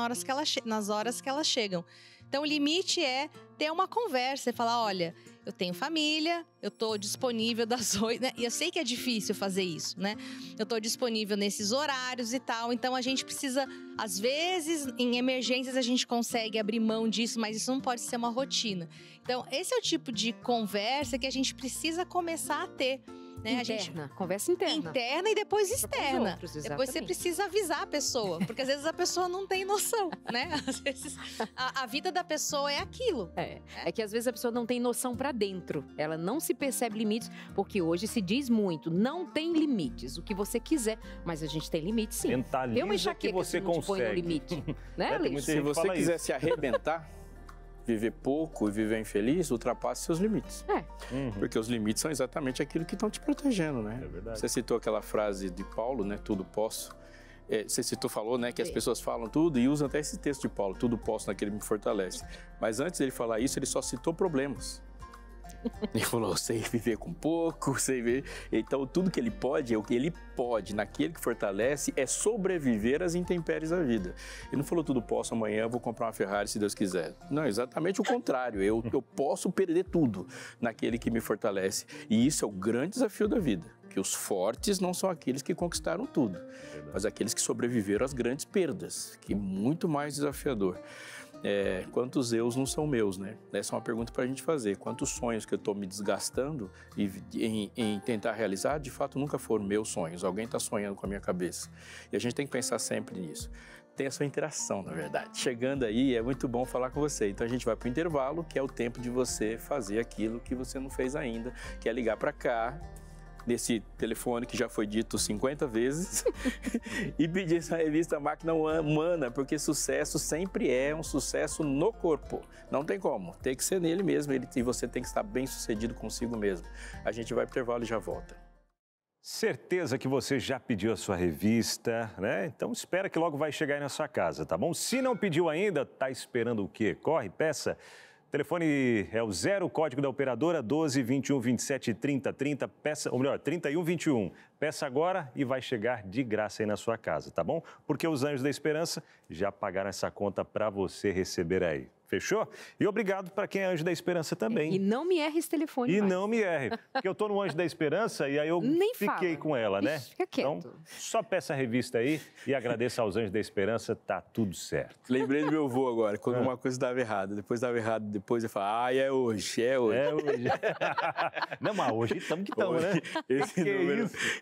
[SPEAKER 5] nas horas que elas chegam. Então, o limite é ter uma conversa e falar, olha, eu tenho família, eu estou disponível das 8, né? E eu sei que é difícil fazer isso, né? Eu estou disponível nesses horários e tal, então a gente precisa, às vezes, em emergências a gente consegue abrir mão disso, mas isso não pode ser uma rotina. Então, esse é o tipo de conversa que a gente precisa começar a ter. Né?
[SPEAKER 1] Interna, conversa interna.
[SPEAKER 5] Interna e depois externa.
[SPEAKER 1] Outros,
[SPEAKER 5] depois você precisa avisar a pessoa, porque às vezes a pessoa não tem noção, né? Às vezes a vida da pessoa é aquilo.
[SPEAKER 1] É que às vezes a pessoa não tem noção pra dentro. Ela não se percebe limites, porque hoje se diz muito, não tem limites. O que você quiser, mas a gente tem limites sim.
[SPEAKER 2] Mentaliza
[SPEAKER 1] tem uma enxaqueca
[SPEAKER 2] que você
[SPEAKER 1] se não te põe no
[SPEAKER 2] consegue.
[SPEAKER 1] limite. Né, Aleixo?
[SPEAKER 3] Se você quiser se arrebentar, viver pouco e viver infeliz, ultrapasse seus limites. Porque os limites são exatamente aquilo que estão te protegendo, né?
[SPEAKER 2] É verdade.
[SPEAKER 3] Você citou aquela frase de Paulo, né? Tudo posso. Você falou, né, que as pessoas falam tudo e usam até esse texto de Paulo, tudo posso naquele que me fortalece. Mas antes dele falar isso, ele só citou problemas. Ele falou, sei viver com pouco, sei ver. Então, tudo que ele pode, o que ele pode, naquele que fortalece, é sobreviver às intempéries da vida. Ele não falou, tudo posso, amanhã eu vou comprar uma Ferrari se Deus quiser. Não, exatamente o contrário. Eu posso perder tudo naquele que me fortalece. E isso é o grande desafio da vida. Que os fortes não são aqueles que conquistaram tudo, mas aqueles que sobreviveram às grandes perdas, que é muito mais desafiador. Quantos eus não são meus, né? Essa é uma pergunta para a gente fazer. Quantos sonhos que eu estou me desgastando em tentar realizar, de fato, nunca foram meus sonhos. Alguém está sonhando com a minha cabeça. E a gente tem que pensar sempre nisso. Tem a sua interação, na verdade. Chegando aí, é muito bom falar com você. Então, a gente vai para o intervalo, que é o tempo de você fazer aquilo que você não fez ainda, que é ligar para cá, nesse telefone que já foi dito 50 vezes e pedir essa revista Máquina Humana, porque sucesso sempre é um sucesso no corpo. Não tem como, tem que ser nele mesmo e você tem que estar bem sucedido consigo mesmo. A gente vai para o intervalo e já volta.
[SPEAKER 2] Certeza que você já pediu a sua revista, né? Então espera que logo vai chegar aí na sua casa, tá bom? Se não pediu ainda, tá esperando o quê? Corre, peça. O telefone é o 0, código da operadora 12 21 27 30 30, peça, ou melhor, 31 21. Peça agora e vai chegar de graça aí na sua casa, tá bom? Porque os Anjos da Esperança já pagaram essa conta para você receber aí. Fechou? E obrigado para quem é Anjo da Esperança também.
[SPEAKER 1] E não me erre esse telefone
[SPEAKER 2] E
[SPEAKER 1] mais.
[SPEAKER 2] não me erre, porque eu tô no Anjo da Esperança e aí eu
[SPEAKER 1] Nem
[SPEAKER 2] fiquei
[SPEAKER 1] fala.
[SPEAKER 2] com ela, né?
[SPEAKER 1] Ixi, fica quieto.
[SPEAKER 2] Então, só peça a revista aí e agradeça aos Anjos da Esperança, tá tudo certo.
[SPEAKER 3] Lembrei do meu avô agora, quando uma coisa dava errado, depois eu falava, é hoje.
[SPEAKER 2] É hoje. Não, mas hoje estamos que estamos, né?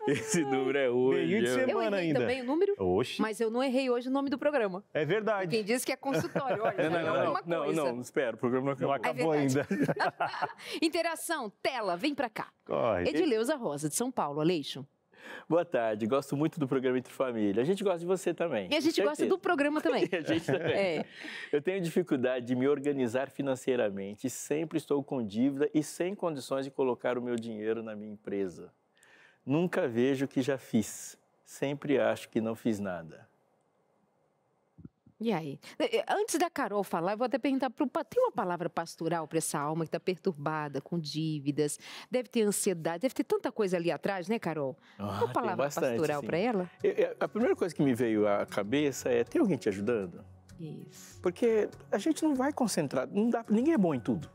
[SPEAKER 3] Esse número é hoje.
[SPEAKER 2] Meio de
[SPEAKER 1] Eu
[SPEAKER 2] semana
[SPEAKER 1] errei
[SPEAKER 2] ainda.
[SPEAKER 1] também o número,
[SPEAKER 2] Oxe,
[SPEAKER 1] mas eu não errei hoje o nome do programa.
[SPEAKER 2] é verdade.
[SPEAKER 1] Quem disse que é consultório, olha, é alguma coisa.
[SPEAKER 3] Não, espera, o programa não
[SPEAKER 2] Não
[SPEAKER 3] acabou.
[SPEAKER 2] acabou ainda.
[SPEAKER 1] Interação, tela, vem pra cá.
[SPEAKER 2] Corre.
[SPEAKER 1] Edileuza Rosa, de São Paulo, Aleixo.
[SPEAKER 3] Boa tarde, gosto muito do programa Entre Família. A gente gosta de você também.
[SPEAKER 1] E a gente gosta do programa também.
[SPEAKER 3] A gente também. Eu tenho dificuldade de me organizar financeiramente, sempre estou com dívida e sem condições de colocar o meu dinheiro na minha empresa. Nunca vejo o que já fiz, sempre acho que não fiz nada.
[SPEAKER 1] E aí? Antes da Carol falar, eu vou até perguntar, tem uma palavra pastoral para essa alma que está perturbada, com dívidas, deve ter ansiedade, deve ter tanta coisa ali atrás, né, Carol? Uma palavra pastoral para ela?
[SPEAKER 3] A primeira coisa que me veio à cabeça é, tem alguém te ajudando?
[SPEAKER 1] Isso,
[SPEAKER 3] Porque a gente não vai concentrar, ninguém é bom em tudo.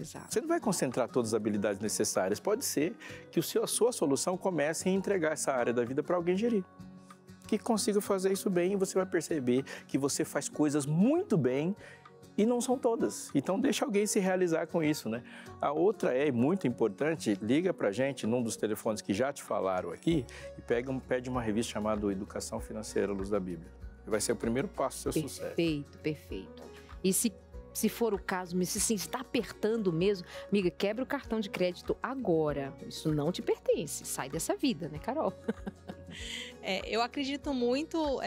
[SPEAKER 1] exato.
[SPEAKER 3] Você não vai concentrar todas as habilidades necessárias. Pode ser que a sua solução comece em entregar essa área da vida para alguém gerir. Que consiga fazer isso bem e você vai perceber que você faz coisas muito bem e não são todas. Então, deixa alguém se realizar com isso, né? A outra é muito importante, liga pra gente num dos telefones que já te falaram aqui e pede uma revista chamada Educação Financeira à Luz da Bíblia. Vai ser o primeiro passo do seu sucesso.
[SPEAKER 1] Perfeito, perfeito. E se for o caso, se está apertando mesmo, amiga, quebra o cartão de crédito agora. Isso não te pertence. Sai dessa vida, né, Carol?
[SPEAKER 5] Eu acredito muito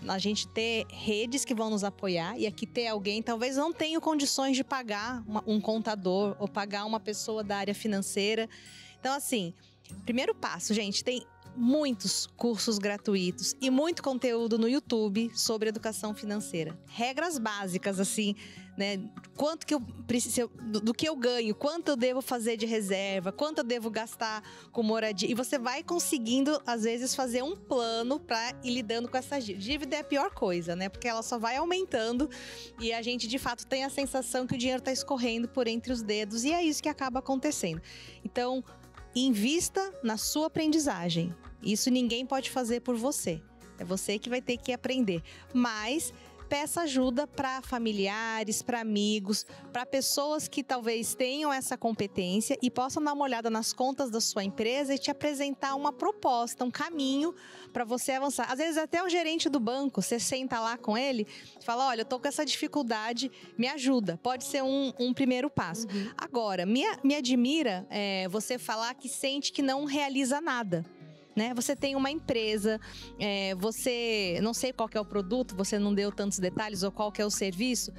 [SPEAKER 5] na gente ter redes que vão nos apoiar e aqui ter alguém, talvez não tenha condições de pagar um contador ou pagar uma pessoa da área financeira. Então, assim, primeiro passo, gente, tem muitos cursos gratuitos e muito conteúdo no YouTube sobre educação financeira. Regras básicas, assim, né? Quanto que eu preciso, do que eu ganho, quanto eu devo fazer de reserva, quanto eu devo gastar com moradia. E você vai conseguindo, às vezes, fazer um plano para ir lidando com essa dívida. Dívida é a pior coisa, né? Porque ela só vai aumentando e a gente, de fato, tem a sensação que o dinheiro está escorrendo por entre os dedos. E é isso que acaba acontecendo. Então, invista na sua aprendizagem. Isso ninguém pode fazer por você. É você que vai ter que aprender. Mas peça ajuda para familiares, para amigos, para pessoas que talvez tenham essa competência e possam dar uma olhada nas contas da sua empresa e te apresentar uma proposta, um caminho para você avançar. Às vezes até o gerente do banco, você senta lá com ele e fala, olha, eu tô com essa dificuldade, me ajuda. Pode ser um primeiro passo. Agora, me admira você falar que sente que não realiza nada. Né? Você tem uma empresa, você não sei qual que é o produto, você não deu tantos detalhes ou qual que é o serviço,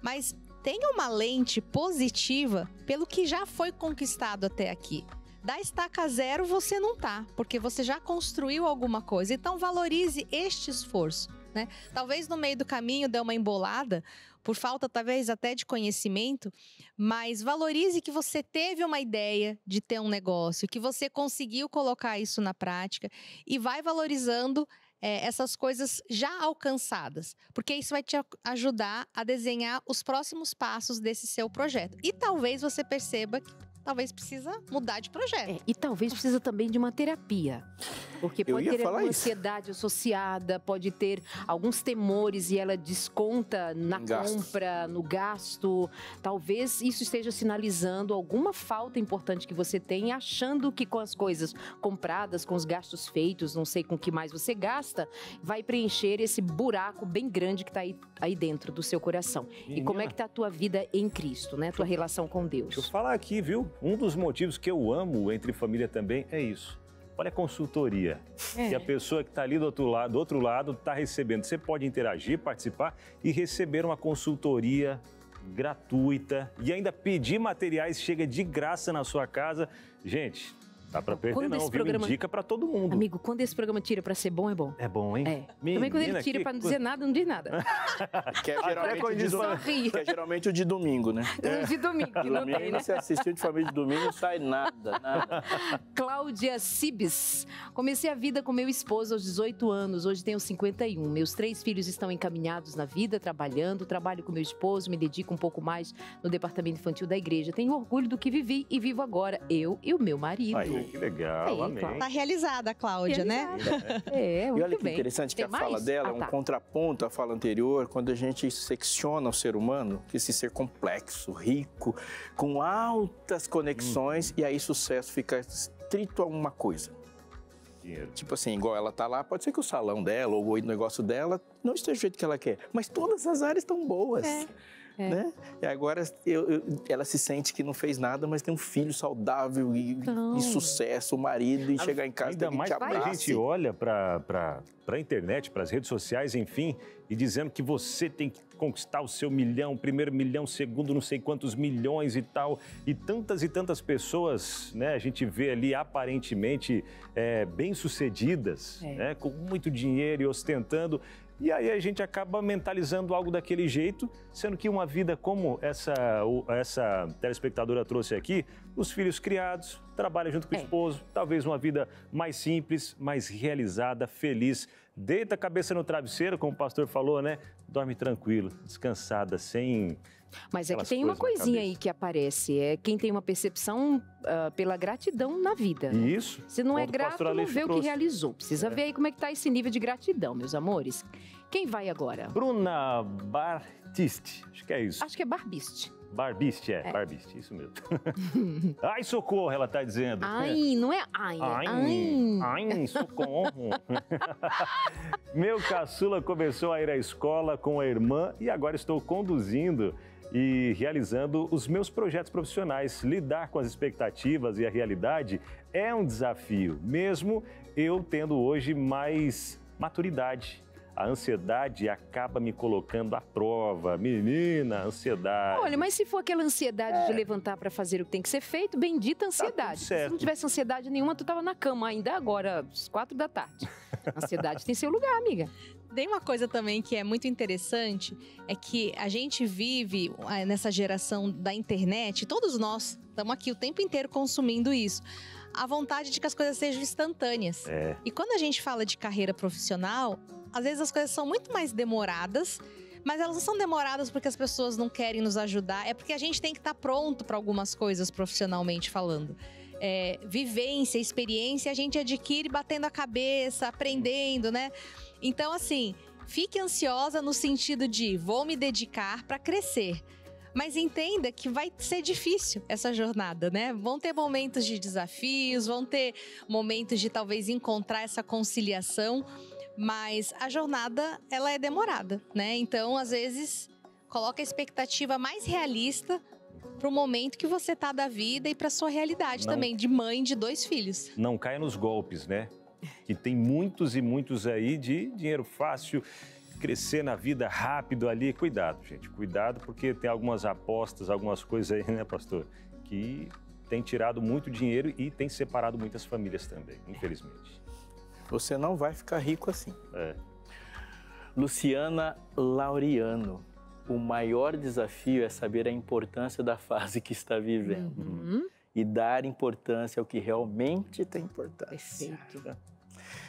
[SPEAKER 5] mas tenha uma lente positiva pelo que já foi conquistado até aqui. Da estaca zero você não tá, porque você já construiu alguma coisa. Então valorize este esforço, né? Talvez no meio do caminho dê uma embolada, por falta talvez até de conhecimento, mas valorize que você teve uma ideia de ter um negócio, que você conseguiu colocar isso na prática e vai valorizando essas coisas já alcançadas, porque isso vai te ajudar a desenhar os próximos passos desse seu projeto. E talvez você perceba que talvez precisa mudar de projeto.
[SPEAKER 1] E talvez precisa também de uma terapia. Porque pode ter alguma ansiedade associada, pode ter alguns temores e ela desconta na compra, no gasto. Talvez isso esteja sinalizando alguma falta importante que você tem, achando que com as coisas compradas, com os gastos feitos, não sei com o que mais você gasta, vai preencher esse buraco bem grande que está aí dentro do seu coração. E como é que está a tua vida em Cristo, né? Tua relação com Deus.
[SPEAKER 2] Deixa eu falar aqui, viu? Um dos motivos que eu amo entre família também é isso. Olha a consultoria, que a pessoa que está ali do outro lado está recebendo. Você pode interagir, participar e receber uma consultoria gratuita e ainda pedir materiais, chega de graça na sua casa. Gente, dá pra perder não, viu? Indica pra todo mundo.
[SPEAKER 1] Amigo, quando esse programa tira pra ser bom, é bom.
[SPEAKER 2] É bom, hein?
[SPEAKER 1] Menina, também quando ele tira pra não dizer nada, não diz nada.
[SPEAKER 3] Que é geralmente o de domingo, né?
[SPEAKER 1] O de domingo, que não tem, né?
[SPEAKER 3] Você assistiu de família de domingo, não sai nada.
[SPEAKER 1] Cláudia Cibes. Comecei a vida com meu esposo aos 18 anos, hoje tenho 51. Meus 3 filhos estão encaminhados na vida, trabalhando, trabalho com meu esposo, me dedico um pouco mais no departamento infantil da igreja. Tenho orgulho do que vivi e vivo agora, eu e o meu marido.
[SPEAKER 2] Aí, que legal, amém.
[SPEAKER 5] Tá realizada a Cláudia, né?
[SPEAKER 1] Muito
[SPEAKER 3] e olha que
[SPEAKER 1] bem.
[SPEAKER 3] interessante que a fala dela é um contraponto à fala anterior, quando a gente secciona o ser humano, que esse ser complexo, rico, com altas conexões, e aí sucesso fica estrito a uma coisa.
[SPEAKER 2] Dinheiro.
[SPEAKER 3] Tipo assim, igual ela tá lá, pode ser que o salão dela ou o negócio dela não esteja do jeito que ela quer, mas todas as áreas estão boas. Né? E agora ela se sente que não fez nada, mas tem um filho saudável e sucesso, o marido, e chegar em casa
[SPEAKER 2] ainda mais
[SPEAKER 3] te abraça.
[SPEAKER 2] A gente olha para a internet, para as redes sociais, enfim, e dizendo que você tem que conquistar o seu milhão, primeiro milhão, segundo não sei quantos milhões e tal, e tantas pessoas, né, a gente vê ali aparentemente bem-sucedidas, né, com muito dinheiro e ostentando. E aí a gente acaba mentalizando algo daquele jeito, sendo que uma vida como essa telespectadora trouxe aqui, os filhos criados, trabalha junto com o esposo, talvez uma vida mais simples, mais realizada, feliz. Deita a cabeça no travesseiro, como o pastor falou, né? Dorme tranquilo, descansada, sem...
[SPEAKER 1] Mas é que tem uma coisinha aí que aparece, é quem tem uma percepção pela gratidão na vida.
[SPEAKER 2] Isso.
[SPEAKER 1] Se não é grato, não vê o que realizou. Precisa ver aí como é que tá esse nível de gratidão, meus amores. Quem vai agora?
[SPEAKER 2] Bruna Bartiste, acho que é isso.
[SPEAKER 1] Acho que é Barbiste.
[SPEAKER 2] Barbiste, Barbiste, isso mesmo. Ai, socorro, ela tá dizendo.
[SPEAKER 1] Ai, não é ai,
[SPEAKER 2] ai, socorro. Meu caçula começou a ir à escola com a irmã e agora estou conduzindo e realizando os meus projetos profissionais. Lidar com as expectativas e a realidade é um desafio, mesmo eu tendo hoje mais maturidade. A ansiedade acaba me colocando à prova. Menina, ansiedade.
[SPEAKER 1] Olha, mas se for aquela ansiedade de levantar para fazer o que tem que ser feito, bendita ansiedade. Se não tivesse ansiedade nenhuma, tu tava na cama ainda agora, às 4 da tarde. A ansiedade tem seu lugar, amiga.
[SPEAKER 5] Tem uma coisa também que é muito interessante, é que a gente vive nessa geração da internet, todos nós estamos aqui o tempo inteiro consumindo isso. A vontade de que as coisas sejam instantâneas. E quando a gente fala de carreira profissional, às vezes as coisas são muito mais demoradas, mas elas não são demoradas porque as pessoas não querem nos ajudar, é porque a gente tem que estar pronto para algumas coisas profissionalmente falando. Vivência, experiência, a gente adquire batendo a cabeça, aprendendo, né? Então, assim, fique ansiosa no sentido de vou me dedicar para crescer. Mas entenda que vai ser difícil essa jornada, né? Vão ter momentos de desafios, vão ter momentos de talvez encontrar essa conciliação, mas a jornada, ela é demorada, né? Então, às vezes, coloca a expectativa mais realista para o momento que você tá da vida e para sua realidade também, de mãe de 2 filhos.
[SPEAKER 2] Não caia nos golpes, né? Que tem muitos e muitos aí de dinheiro fácil, crescer na vida rápido ali. Cuidado, gente, cuidado, porque tem algumas apostas, algumas coisas aí, né, pastor, que tem tirado muito dinheiro e tem separado muitas famílias também, infelizmente.
[SPEAKER 3] Você não vai ficar rico assim. Luciana Laureano, o maior desafio é saber a importância da fase que está vivendo. E dar importância ao que realmente tem importância.
[SPEAKER 1] Perfeito.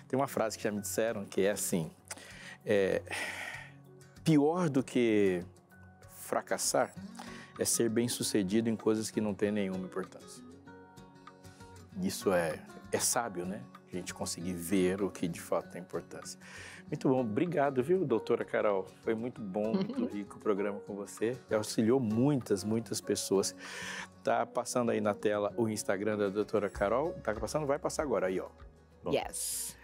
[SPEAKER 3] Tem uma frase que já me disseram que é assim, pior do que fracassar é ser bem-sucedido em coisas que não têm nenhuma importância. Isso é sábio, né? A gente conseguir ver o que de fato tem importância. Muito bom, obrigado, viu, doutora Carol? Foi muito bom, muito rico o programa com você. Auxiliou muitas pessoas. Tá passando aí na tela o Instagram da doutora Carol. Tá passando? Vai passar agora aí, ó. Bom.
[SPEAKER 1] Yes.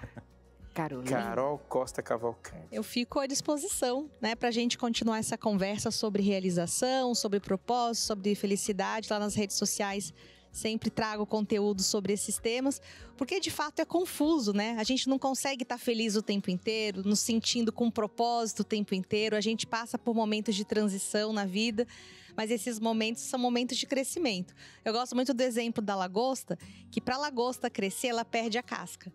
[SPEAKER 3] Carol Costa Cavalcante.
[SPEAKER 5] Eu fico à disposição, né, para a gente continuar essa conversa sobre realização, sobre propósito, sobre felicidade. Lá nas redes sociais sempre trago conteúdo sobre esses temas, porque de fato é confuso, né? A gente não consegue estar feliz o tempo inteiro, nos sentindo com propósito o tempo inteiro. A gente passa por momentos de transição na vida, mas esses momentos são momentos de crescimento. Eu gosto muito do exemplo da lagosta, que para a lagosta crescer, ela perde a casca.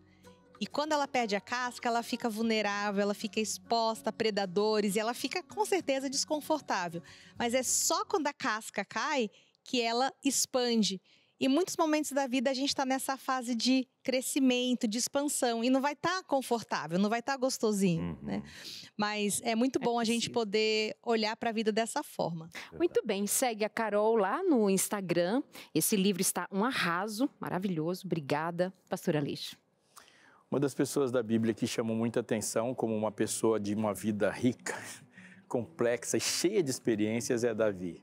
[SPEAKER 5] E quando ela perde a casca, ela fica vulnerável, ela fica exposta a predadores e ela fica com certeza desconfortável. Mas é só quando a casca cai que ela expande. E muitos momentos da vida a gente está nessa fase de crescimento, de expansão. E não vai estar confortável, não vai estar gostosinho, né? Mas é muito bom a gente poder olhar para a vida dessa forma.
[SPEAKER 1] Muito bem, segue a Carol lá no Instagram. Esse livro está um arraso, maravilhoso. Obrigada, pastora Aleixo.
[SPEAKER 3] Uma das pessoas da Bíblia que chamam muita atenção como uma pessoa de uma vida rica, complexa e cheia de experiências é Davi.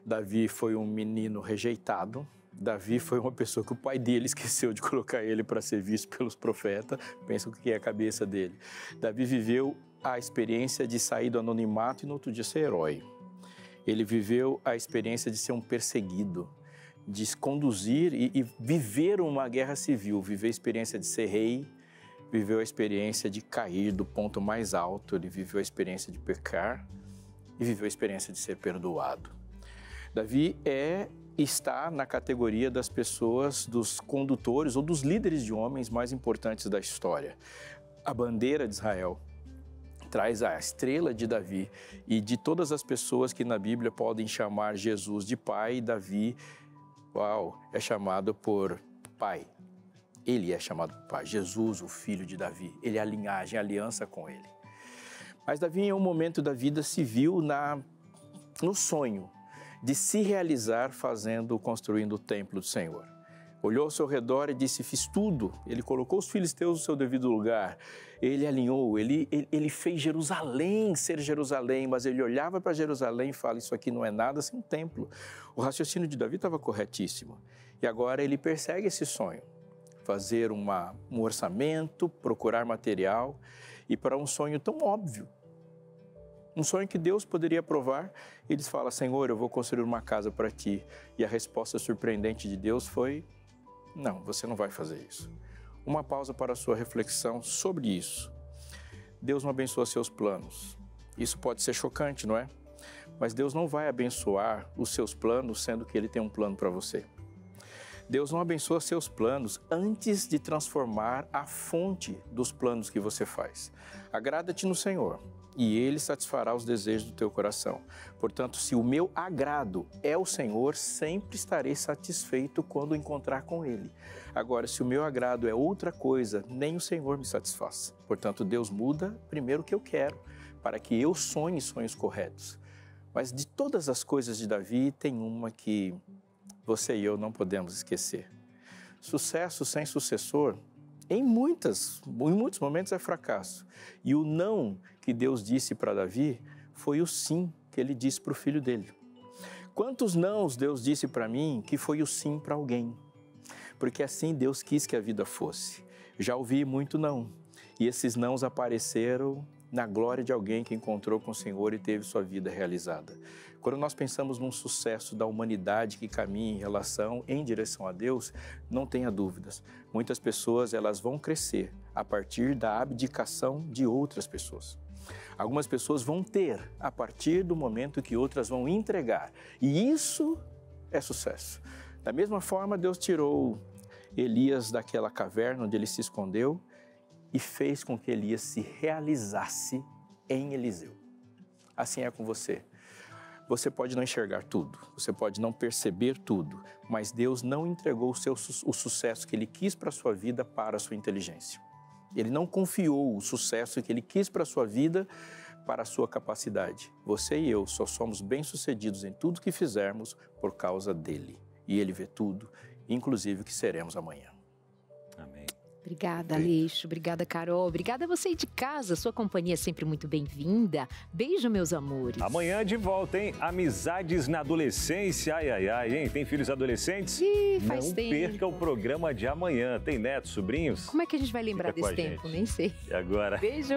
[SPEAKER 3] Davi foi um menino rejeitado. Davi foi uma pessoa que o pai dele esqueceu de colocar ele para ser visto pelos profetas. Pensa o que é a cabeça dele. Davi viveu a experiência de sair do anonimato e no outro dia ser herói. Ele viveu a experiência de ser um perseguido, de conduzir e viver uma guerra civil, viver a experiência de ser rei, viveu a experiência de cair do ponto mais alto, ele viveu a experiência de pecar e viveu a experiência de ser perdoado. Davi está na categoria das pessoas, dos condutores ou dos líderes de homens mais importantes da história. A bandeira de Israel traz a estrela de Davi e de todas as pessoas que na Bíblia podem chamar Jesus de pai, Davi, é chamado por pai. Ele é chamado por pai. Jesus, o filho de Davi. Ele é a linhagem, a aliança com ele. Mas Davi, em um momento da vida, se viu no sonho de se realizar construindo o templo do Senhor. Olhou ao seu redor e disse, fiz tudo. Ele colocou os filisteus no seu devido lugar. Ele alinhou, ele fez Jerusalém ser Jerusalém, mas ele olhava para Jerusalém e fala, isso aqui não é nada sem um templo. O raciocínio de Davi estava corretíssimo. E agora ele persegue esse sonho. Fazer um orçamento, procurar material e para um sonho tão óbvio. Um sonho que Deus poderia aprovar, eles falam, Senhor, eu vou construir uma casa para ti. E a resposta surpreendente de Deus foi, não, você não vai fazer isso. Uma pausa para a sua reflexão sobre isso. Deus não abençoa seus planos. Isso pode ser chocante, não é? Mas Deus não vai abençoar os seus planos, sendo que Ele tem um plano para você. Deus não abençoa seus planos antes de transformar a fonte dos planos que você faz. Agrada-te no Senhor, e Ele satisfará os desejos do teu coração. Portanto, se o meu agrado é o Senhor, sempre estarei satisfeito quando encontrar com Ele. Agora, se o meu agrado é outra coisa, nem o Senhor me satisfaz. Portanto, Deus muda primeiro o que eu quero, para que eu sonhe sonhos corretos. Mas de todas as coisas de Davi, tem uma que você e eu não podemos esquecer. Sucesso sem sucessor, em muitos momentos é fracasso. E o não que Deus disse para Davi foi o sim que ele disse para o filho dele. Quantos nãos Deus disse para mim que foi o sim para alguém? Porque assim Deus quis que a vida fosse. Já ouvi muito não. E esses nãos apareceram na glória de alguém que encontrou com o Senhor e teve sua vida realizada. Quando nós pensamos num sucesso da humanidade que caminha em direção a Deus, não tenha dúvidas. Muitas pessoas elas vão crescer a partir da abdicação de outras pessoas. Algumas pessoas vão ter a partir do momento que outras vão entregar. E isso é sucesso. Da mesma forma, Deus tirou Elias daquela caverna onde ele se escondeu e fez com que Elias se realizasse em Eliseu. Assim é com você. Você pode não enxergar tudo, você pode não perceber tudo, mas Deus não entregou o sucesso que Ele quis para a sua vida para a sua inteligência. Ele não confiou o sucesso que Ele quis para a sua vida para a sua capacidade. Você e eu só somos bem-sucedidos em tudo que fizermos por causa dEle. E Ele vê tudo, inclusive o que seremos amanhã.
[SPEAKER 2] Amém.
[SPEAKER 1] Obrigada, Aleixo. Obrigada, Carol. Obrigada a você aí de casa. Sua companhia é sempre muito bem-vinda. Beijo, meus amores.
[SPEAKER 2] Amanhã de volta, hein? Amizades na adolescência. Ai, ai, ai, hein? Tem filhos adolescentes?
[SPEAKER 1] Ih, faz
[SPEAKER 2] Não
[SPEAKER 1] tempo.
[SPEAKER 2] perca o programa de amanhã. Tem netos, sobrinhos?
[SPEAKER 1] Como é que a gente vai lembrar
[SPEAKER 2] Fica com
[SPEAKER 1] desse
[SPEAKER 2] a
[SPEAKER 1] tempo?
[SPEAKER 2] gente.
[SPEAKER 1] Nem sei.
[SPEAKER 2] E agora?
[SPEAKER 1] Beijo.